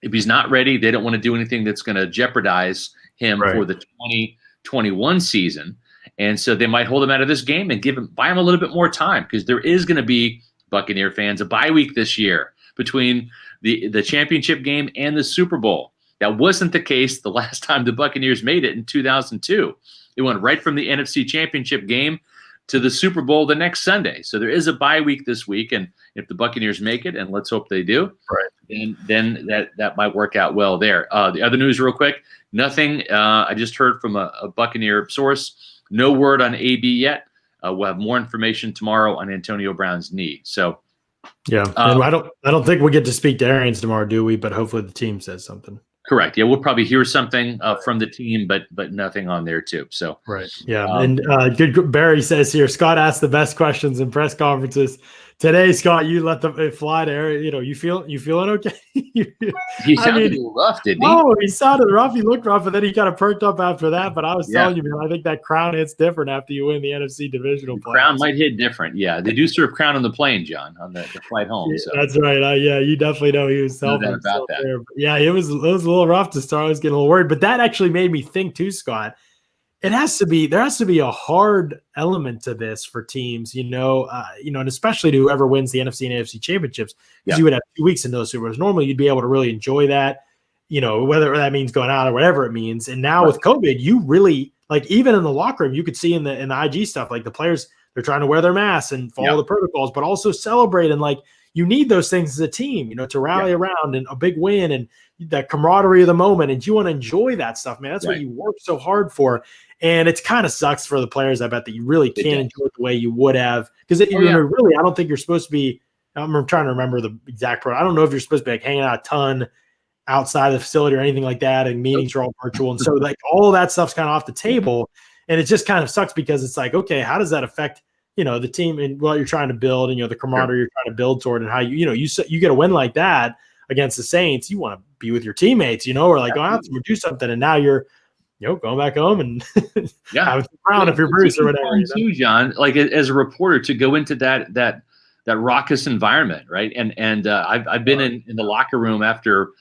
If he's not ready, they don't want to do anything that's going to jeopardize him for the 2021 season. And so they might hold him out of this game and buy him a little bit more time, because there is going to be, Buccaneer fans, a bye week this year between the championship game and the Super Bowl. That wasn't the case the last time the Buccaneers made it in 2002. It went right from the NFC Championship game to the Super Bowl the next Sunday. So there is a bye week this week, and if the Buccaneers make it, and let's hope they do, then that might work out well there. The other news real quick, nothing. I just heard from a Buccaneer source, no word on AB yet. We'll have more information tomorrow on Antonio Brown's knee. So and I don't think we'll get to speak to Arians tomorrow, do we? But hopefully the team says something. Correct. Yeah, we'll probably hear something from the team, but nothing on there too. So and good. Barry says here, Scott asked the best questions in press conferences today. Scott, you let them fly to Arians. You feeling okay? He sounded rough, didn't he? Oh, he sounded rough. He looked rough, and then he kind of perked up after that. But I was telling you, man, I think that crown hits different after you win the NFC divisional play. Crown might hit different. Yeah, they do serve crown on the plane, John, on the flight home. So. That's right. You definitely know he was selling about that. There. Yeah, it was a little rough to start. I was getting a little worried, but that actually made me think too, Scott. There has to be a hard element to this for teams, and especially to whoever wins the NFC and AFC championships, because you would have 2 weeks in those Super Bowls. Normally, you'd be able to really enjoy that, whether that means going out or whatever it means. And now with COVID, you really, like, even in the locker room, you could see in the IG stuff, like the players, they're trying to wear their masks and follow the protocols, but also celebrate. And like, you need those things as a team, to rally around and a big win and that camaraderie of the moment. And you want to enjoy that stuff, man. That's what you work so hard for. And it kind of sucks for the players, I bet, that you really can't enjoy it the way you would have. Because really, I don't think you're supposed to be – I'm trying to remember the exact – I don't know if you're supposed to be like hanging out a ton outside of the facility or anything like that, and meetings are all virtual. And so like all of that stuff's kind of off the table. And it just kind of sucks because it's like, okay, how does that affect the team and what you're trying to build and the camaraderie you're trying to build toward, and how you get a win like that against the Saints, you want to be with your teammates, or like go out and do something, and now you're going back home and have some crown if you're Bruce or whatever. Too, John, like as a reporter, to go into that raucous environment, right? And I've been in the locker room after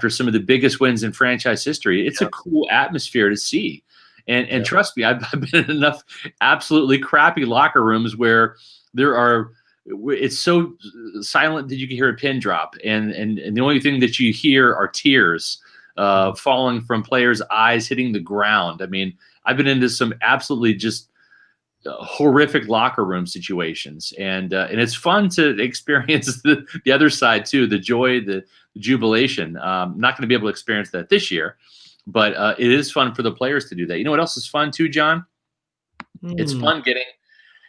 some of the biggest wins in franchise history. It's a cool atmosphere to see. And trust me, I've been in enough absolutely crappy locker rooms where it's so silent that you can hear a pin drop, and the only thing that you hear are tears falling from players' eyes hitting the ground. I mean, I've been into some absolutely just horrific locker room situations, and it's fun to experience the other side too, the joy, the jubilation. I'm not going to be able to experience that this year, but it is fun for the players to do that. You know what else is fun too, John? It's fun getting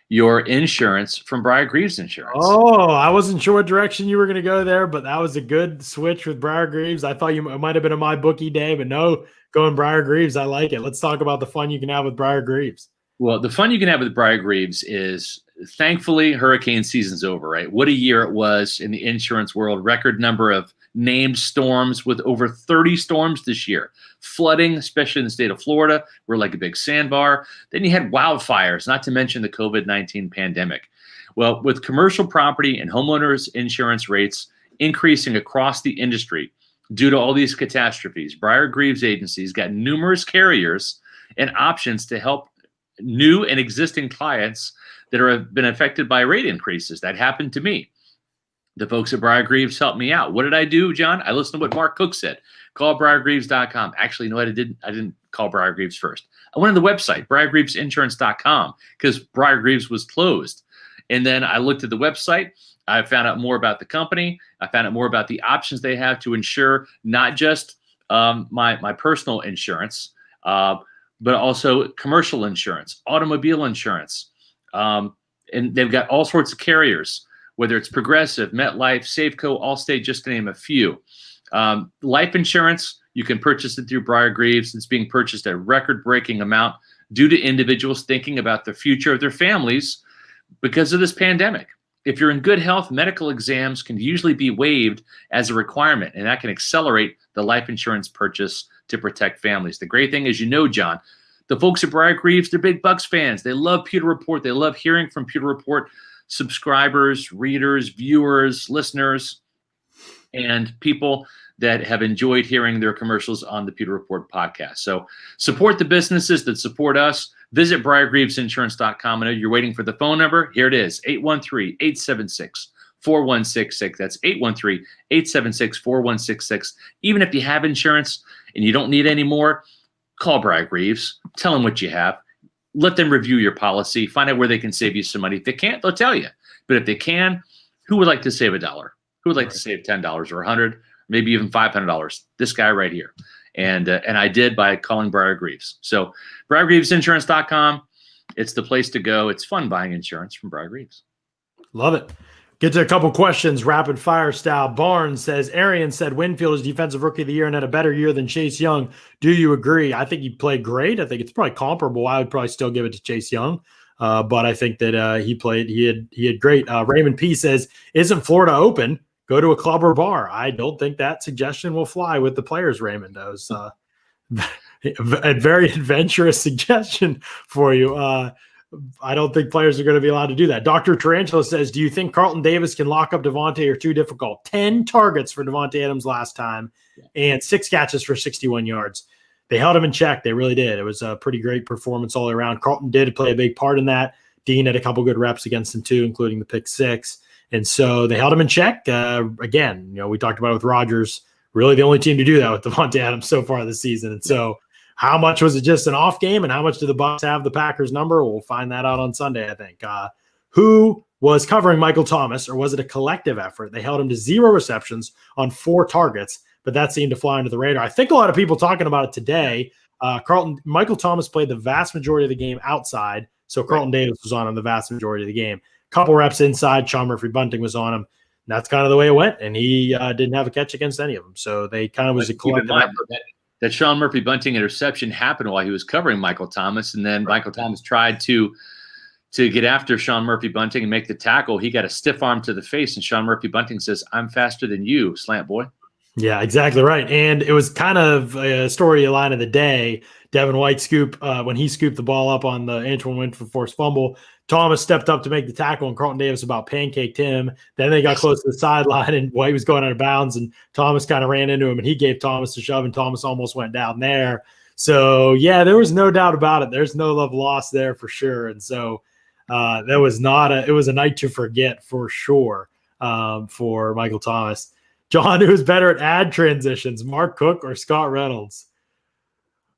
your insurance from Briar Grieves Insurance. Oh, I wasn't sure what direction you were going to go there, but that was a good switch with Briar Grieves. I thought it might have been a my bookie day, but no, going Briar Grieves. I like it. Let's talk about the fun you can have with Briar Grieves. Well, the fun you can have with Briar Grieves is, thankfully, hurricane season's over, right? What a year it was in the insurance world. Record number of named storms, with over 30 storms this year. Flooding, especially in the state of Florida, we're like a big sandbar. Then you had wildfires, not to mention the COVID-19 pandemic. Well, with commercial property and homeowners insurance rates increasing across the industry due to all these catastrophes, Briar Grieves Agency's got numerous carriers and options to help new and existing clients that have been affected by rate increases. That happened to me. The folks at Briar Grieves helped me out. What did I do, John? I listened to what Mark Cook said. Call briargrieves.com. Actually, no, I didn't call Briar Grieves first. I went on the website, briargrievesinsurance.com, because Briar Grieves was closed. And then I looked at the website. I found out more about the company. I found out more about the options they have to insure not just my personal insurance, but also commercial insurance, automobile insurance. And they've got all sorts of carriers, whether it's Progressive, MetLife, Safeco, Allstate, just to name a few. Life insurance, you can purchase it through Briar Grieves. It's being purchased at a record-breaking amount due to individuals thinking about the future of their families because of this pandemic. If you're in good health, medical exams can usually be waived as a requirement, and that can accelerate the life insurance purchase to protect families. The great thing is, John, the folks at Briar Grieves, they're big Bucs fans. They love Pewter Report. They love hearing from Pewter Report subscribers, readers, viewers, listeners, and people that have enjoyed hearing their commercials on the Pewter Report podcast. So support the businesses that support us. Visit briargrievesinsurance.com. I know you're waiting for the phone number. Here it is, 813-876-4166. That's 813-876-4166. Even if you have insurance and you don't need any more, call Briar Grieves. Tell them what you have. Let them review your policy. Find out where they can save you some money. If they can't, they'll tell you. But if they can, who would like to save $1? Who would like to save $10 or $100, maybe even $500? This guy right here. And I did by calling Briar Grieves. So briargrievesinsurance.com. It's the place to go. It's fun buying insurance from Briar Grieves. Love it. Get to a couple questions, rapid fire style. Barnes says, Arian said Winfield is Defensive Rookie of the Year and had a better year than Chase Young. Do you agree? I think he played great. I think it's probably comparable. I would probably still give it to Chase Young. But I think that he had great. Raymond P says, isn't Florida open? Go to a club or bar. I don't think that suggestion will fly with the players, Raymond. That was a very adventurous suggestion for you. I don't think players are going to be allowed to do that. Dr. Tarantula says, do you think Carlton Davis can lock up Devontae or too difficult? 10 targets for Devontae Adams last time and 6 catches for 61 yards. They held him in check. They really did. It was a pretty great performance all around. Carlton did play a big part in that. Dean had a couple good reps against him too, including the pick 6. And so they held him in check. Again, we talked about it with Rodgers, really the only team to do that with Devontae Adams so far this season. And so how much was it just an off game and how much do the Bucs have the Packers number? We'll find that out on Sunday, I think. who was covering Michael Thomas, or was it a collective effort? They held him to 0 receptions on 4 targets, but that seemed to fly under the radar. I think a lot of people talking about it today. Michael Thomas played the vast majority of the game outside, so Carlton Davis was on him the vast majority of the game. Couple reps inside, Sean Murphy-Bunting was on him. That's kind of the way it went, and he didn't have a catch against any of them. So they kind of was a collective effort. That Sean Murphy-Bunting interception happened while he was covering Michael Thomas, and then Michael Thomas tried to get after Sean Murphy-Bunting and make the tackle. He got a stiff arm to the face, and Sean Murphy-Bunting says, "I'm faster than you, slant boy." Yeah, exactly right. And it was kind of a storyline of the day. Devin White when he scooped the ball up on the Antoine Winfield forced fumble, Thomas stepped up to make the tackle, and Carlton Davis about pancaked him. Then they got close to the sideline, and White was going out of bounds, and Thomas kind of ran into him, and he gave Thomas a shove, and Thomas almost went down there. So, yeah, there was no doubt about it. There's no love lost there for sure. And so it was a night to forget for sure for Michael Thomas. John, who's better at ad transitions, Mark Cook or Scott Reynolds?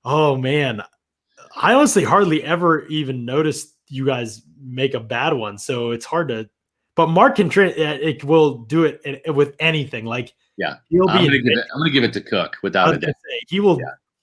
Oh, man. I honestly hardly ever even noticed you guys make a bad one, so it's hard to – but Mark it will do it with anything. Like, yeah, I'm going to give it to Cook without a doubt.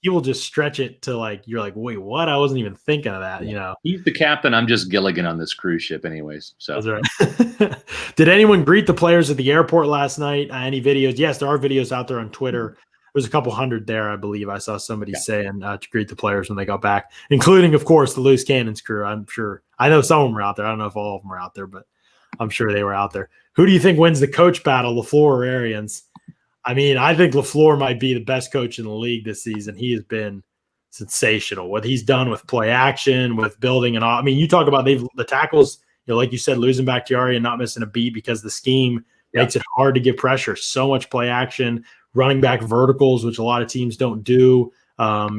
He will just stretch it to, like, you're like, wait, what? I wasn't even thinking of that, you know. He's the captain. I'm just Gilligan on this cruise ship anyways. So that's right. Did anyone greet the players at the airport last night? Any videos? Yes, there are videos out there on Twitter. There's a couple hundred there, I believe. I saw somebody saying to greet the players when they got back, including, of course, the Loose Cannons crew. I'm sure. I know some of them were out there. I don't know if all of them were out there, but I'm sure they were out there. Who do you think wins the coach battle, LaFleur or Arians? I mean, I think LaFleur might be the best coach in the league this season. He has been sensational. What he's done with play action, with building and all. I mean, you talk about the tackles, like you said, losing Bakhtiari and not missing a beat because the scheme makes it hard to get pressure. So much play action, running back verticals, which a lot of teams don't do.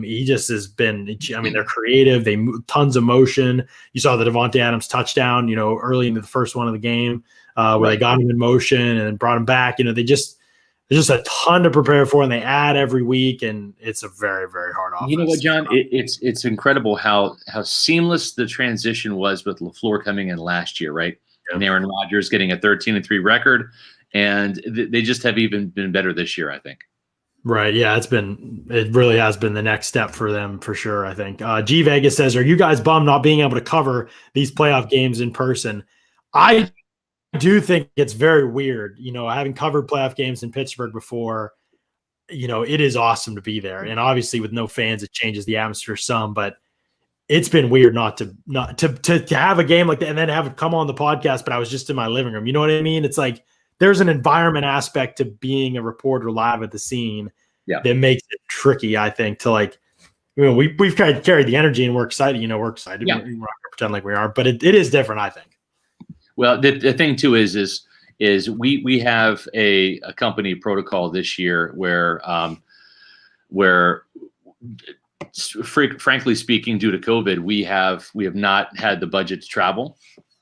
He just has been, I mean, they're creative. They move tons of motion. You saw the Devontae Adams touchdown, early into the first one of the game where they got him in motion and brought him back. There's just a ton to prepare for, and they add every week, and it's a very, very hard offense. You know what, John? It's incredible how seamless the transition was with LaFleur coming in last year, right? Yeah. And Aaron Rodgers getting a 13-3 record, and they just have even been better this year, I think. Right. Yeah, it really has been the next step for them for sure, I think. G Vegas says, are you guys bummed not being able to cover these playoff games in person? I do think it's very weird. Having covered playoff games in Pittsburgh before, it is awesome to be there. And obviously with no fans, it changes the atmosphere some, but it's been weird not to have a game like that and then have it come on the podcast, but I was just in my living room. You know what I mean? It's like, there's an environment aspect to being a reporter live at the scene that makes it tricky, I think, to we've carried the energy and we're excited. We're excited. Yeah. We're not going to pretend like we are, but it is different, I think. Well, the thing too is we have a company protocol this year where frankly speaking, due to COVID, we have not had the budget to travel.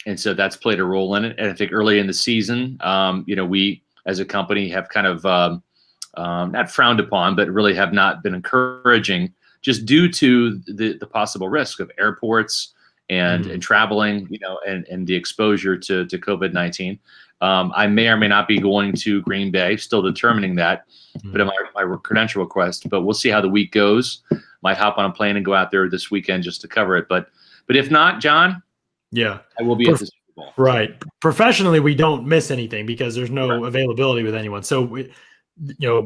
And so that's played a role in it. And I think early in the season, we as a company have kind of not frowned upon, but really have not been encouraging just due to the possible risk of airports and traveling, and the exposure to COVID-19. I may or may not be going to Green Bay, still determining that, but in my credential request. But we'll see how the week goes. Might hop on a plane and go out there this weekend just to cover it. But if not, John. Yeah, I will be at the Super Bowl. Right. Professionally, we don't miss anything because there's no availability with anyone. So we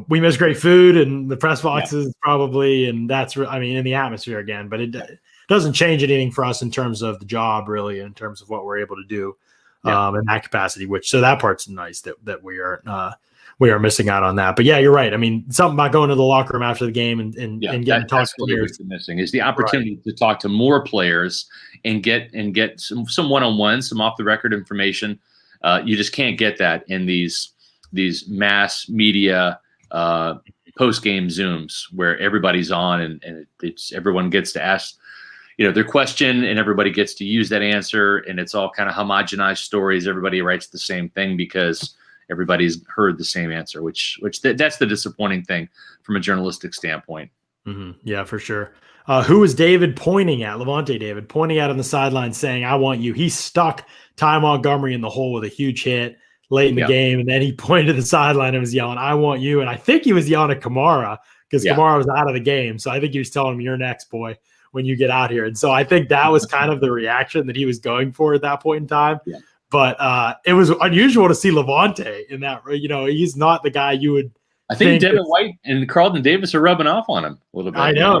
miss great food and the press boxes probably, and that's in the atmosphere again. But it doesn't change anything for us in terms of the job, really, in terms of what we're able to do in that capacity. So that part's nice that we are missing out on that. But yeah, you're right. Something about going to the locker room after the game and getting to talk to players. Missing is the opportunity to talk to more players and get some one-on-one, some off-the-record information. You just can't get that in these mass media post-game Zooms where everybody's on and everyone gets to ask their question and everybody gets to use that answer, and it's all kind of homogenized stories. Everybody writes the same thing because everybody's heard the same answer, which that's the disappointing thing from a journalistic standpoint. Mm-hmm. Yeah, for sure. Who was David pointing at? Levante David pointing at on the sideline saying, I want you. He stuck Ty Montgomery in the hole with a huge hit late in the game. And then he pointed to the sideline and was yelling, I want you. And I think he was yelling at Kamara because Kamara was out of the game. So I think he was telling him, you're next, boy, when you get out here. And so I think that was kind of the reaction that he was going for at that point in time. Yeah. But it was unusual to see Levante in that. He's not the guy you would. I think Devin White and Carlton Davis are rubbing off on him a little bit. I know.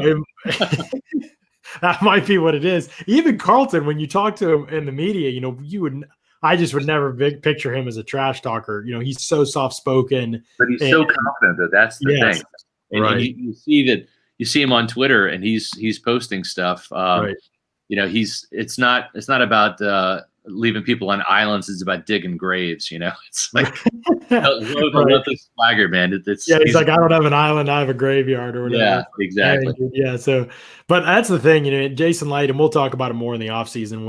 That might be what it is. Even Carlton, when you talk to him in the media, I just would never picture him as a trash talker. He's so soft-spoken. But he's so confident that that's the thing. And you see him on Twitter, and he's posting stuff. Right. It's not about leaving people on islands. It's about digging graves. It's like let this swagger, man. He's like, I don't have an island, I have a graveyard or whatever. Yeah, exactly. Yeah. So, but that's the thing, Jason Licht, and we'll talk about it more in the offseason.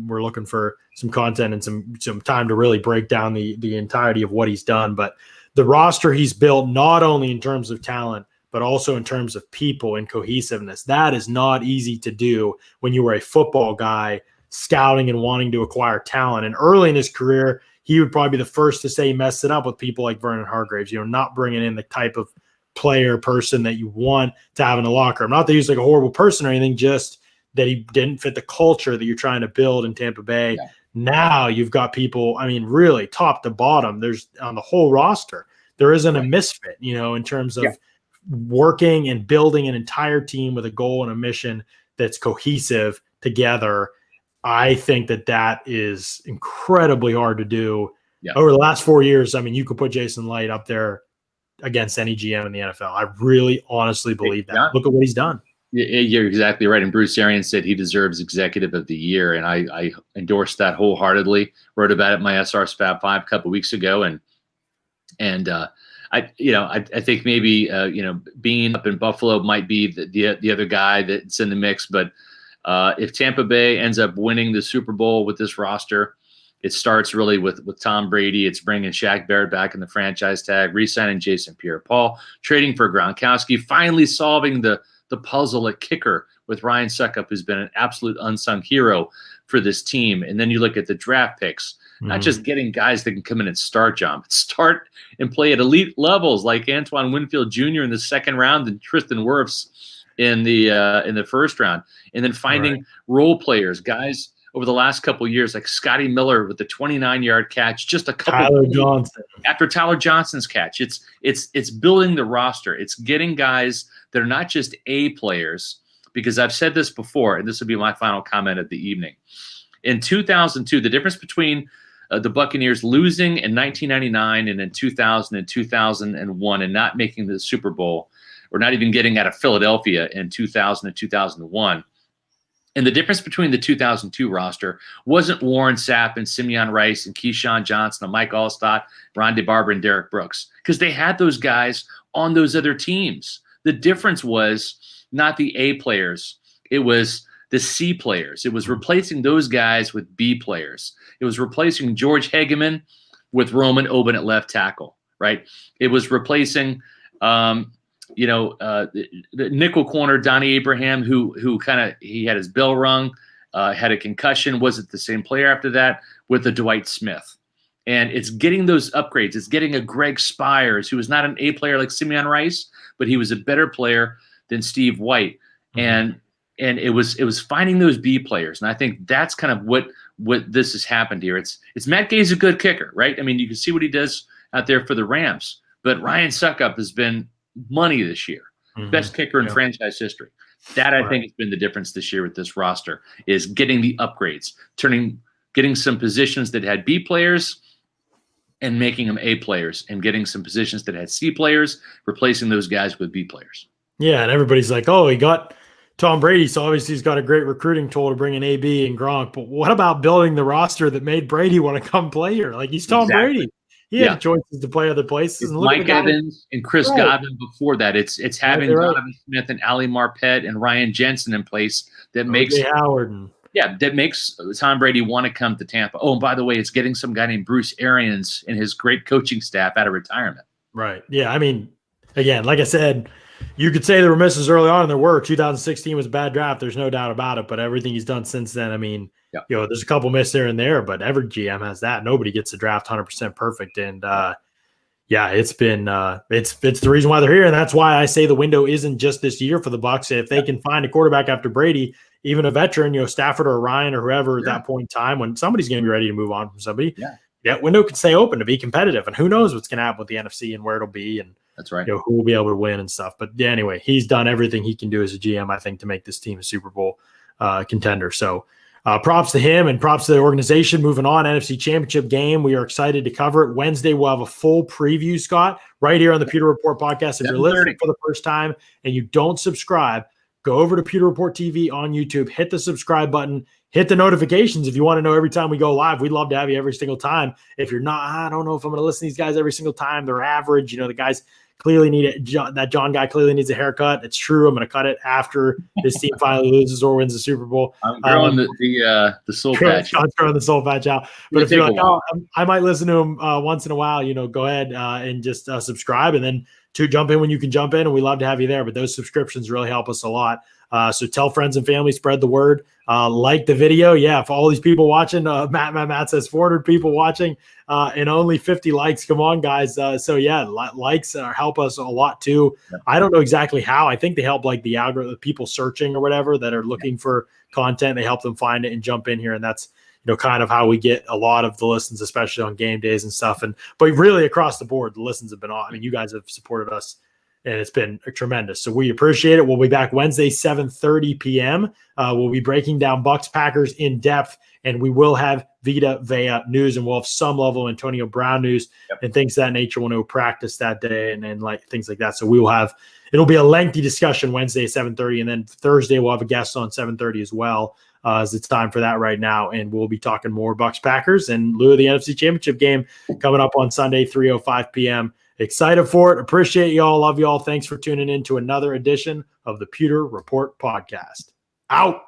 We're looking for some content and some time to really break down the entirety of what he's done. But the roster he's built, not only in terms of talent, but also in terms of people and cohesiveness, that is not easy to do when you are a football guy scouting and wanting to acquire talent. And early in his career, he would probably be the first to say he messed it up with people like Vernon Hargreaves, not bringing in the type of person that you want to have in the locker room. Not that he's like a horrible person or anything, just that he didn't fit the culture that you're trying to build in Tampa Bay. Yeah. Now you've got people, really top to bottom, there's on the whole roster, there isn't a misfit, in terms of working and building an entire team with a goal and a mission that's cohesive together. I think that is incredibly hard to do. Yeah. Over the last 4 years, you could put Jason Licht up there against any GM in the NFL. I really honestly believe that. Look at what he's done. You're exactly right. And Bruce Arians said he deserves Executive of the Year, and I endorsed that wholeheartedly. Wrote about it in my SR's Fab 5 a couple weeks ago, and I think maybe Bean up in Buffalo might be the other guy that's in the mix, but if Tampa Bay ends up winning the Super Bowl with this roster, it starts really with Tom Brady. It's bringing Shaq Barrett back in the franchise tag, re-signing Jason Pierre-Paul, trading for Gronkowski, finally solving the puzzle at kicker with Ryan Suckup, who's been an absolute unsung hero for this team. And then you look at the draft picks, not just getting guys that can come in and start and play at elite levels like Antoine Winfield Jr. in the second round and Tristan Wirfs in the first round, and then finding role players, guys over the last couple of years like Scotty Miller with the 29-yard catch, just a couple after Tyler Johnson's catch. It's building the roster. It's getting guys that are not just A players, because I've said this before, and this will be my final comment of the evening. In 2002, the difference between the Buccaneers losing in 1999 and in 2000 and 2001 and not making the Super Bowl, or not even getting out of Philadelphia in 2000 and 2001. And the difference between the 2002 roster wasn't Warren Sapp and Simeon Rice and Keyshawn Johnson and Mike Allstott, Ron DeBarber, and Derek Brooks, because they had those guys on those other teams. The difference was not the A players. It was the C players. It was replacing those guys with B players. It was replacing George Hegeman with Roman Oben at left tackle, right? It was replacing the nickel corner, Donnie Abraham, who he had his bell rung, had a concussion, wasn't the same player after that, with the Dwight Smith. And it's getting those upgrades. It's getting a Greg Spires, who was not an A player like Simeon Rice, but he was a better player than Steve White. Mm-hmm. And it was finding those B players. And I think that's kind of what this has happened here. It's Matt Gay's a good kicker, right? You can see what he does out there for the Rams, but Ryan Suckup has been money this year. Best kicker in franchise history. That I think has been the difference this year with this roster, is getting the upgrades, getting some positions that had B players and making them A players, and getting some positions that had C players, replacing those guys with B players. Yeah, and everybody's like, oh, he got Tom Brady, so obviously he's got a great recruiting tool to bring in AB and Gronk. But what about building the roster that made Brady want to come play here? Like, he's Tom Brady. He had choices to play other places. And Mike Evans and Chris Godwin before that. It's having Donovan Smith and Ali Marpet and Ryan Jensen in place that makes Howard. That makes Tom Brady want to come to Tampa. Oh, and by the way, it's getting some guy named Bruce Arians and his great coaching staff out of retirement. Right. Yeah. Again, like I said, You could say there were misses early on, and there were. 2016 was a bad draft. There's no doubt about it. But everything he's done since then, I mean, there's a couple misses there and there, but every GM has that. Nobody gets the draft 100% perfect. And it's been it's the reason why they're here, and that's why I say the window isn't just this year for the Bucs. If they can find a quarterback after Brady, even a veteran, Stafford or Ryan or whoever at that point in time, when somebody's going to be ready to move on from somebody, that window can stay open to be competitive. And who knows what's going to happen with the NFC and where it'll be, and that's right. Who will be able to win and stuff. But anyway, he's done everything he can do as a GM, I think, to make this team a Super Bowl contender. So props to him and props to the organization. Moving on, NFC Championship game. We are excited to cover it. Wednesday, we'll have a full preview, Scott, right here on the Pewter Report podcast. If you're listening for the first time and you don't subscribe, go over to Pewter Report TV on YouTube, hit the subscribe button, hit the notifications if you want to know every time we go live. We'd love to have you every single time. If you're not, I don't know if I'm going to listen to these guys every single time. They're average. The guys clearly need it. That John guy clearly needs a haircut. It's true. I'm going to cut it after this team finally loses or wins the Super Bowl. I'm growing the soul patch. I'm throwing the soul patch out. But if you're like, I might listen to him once in a while, go ahead and just subscribe, and then to jump in when you can jump in, and we love to have you there. But those subscriptions really help us a lot. So tell friends and family, spread the word, like the video. Yeah, for all these people watching, Matt says 400 people watching and only 50 likes. Come on, guys. Likes help us a lot too. Yeah. I don't know exactly how. I think they help like the algorithm, people searching or whatever that are looking for content. They help them find it and jump in here. And that's, kind of how we get a lot of the listens, especially on game days and stuff. But really across the board, the listens have been on. I mean, you guys have supported us, and it's been tremendous. So we appreciate it. We'll be back Wednesday, 7:30 p.m. We'll be breaking down Bucs Packers in depth, and we will have Vita Vea news, and we'll have some level of Antonio Brown news and things of that nature. We'll know practice that day and like things like that. So we will have, it'll be a lengthy discussion Wednesday, 7:30, and then Thursday we'll have a guest on 7:30 as well. As it's time for that right now, and we'll be talking more Bucs Packers and lieu of the NFC Championship game coming up on Sunday, 3:05 p.m. Excited for it. Appreciate y'all. Love y'all. Thanks for tuning in to another edition of the Pewter Report podcast. Out.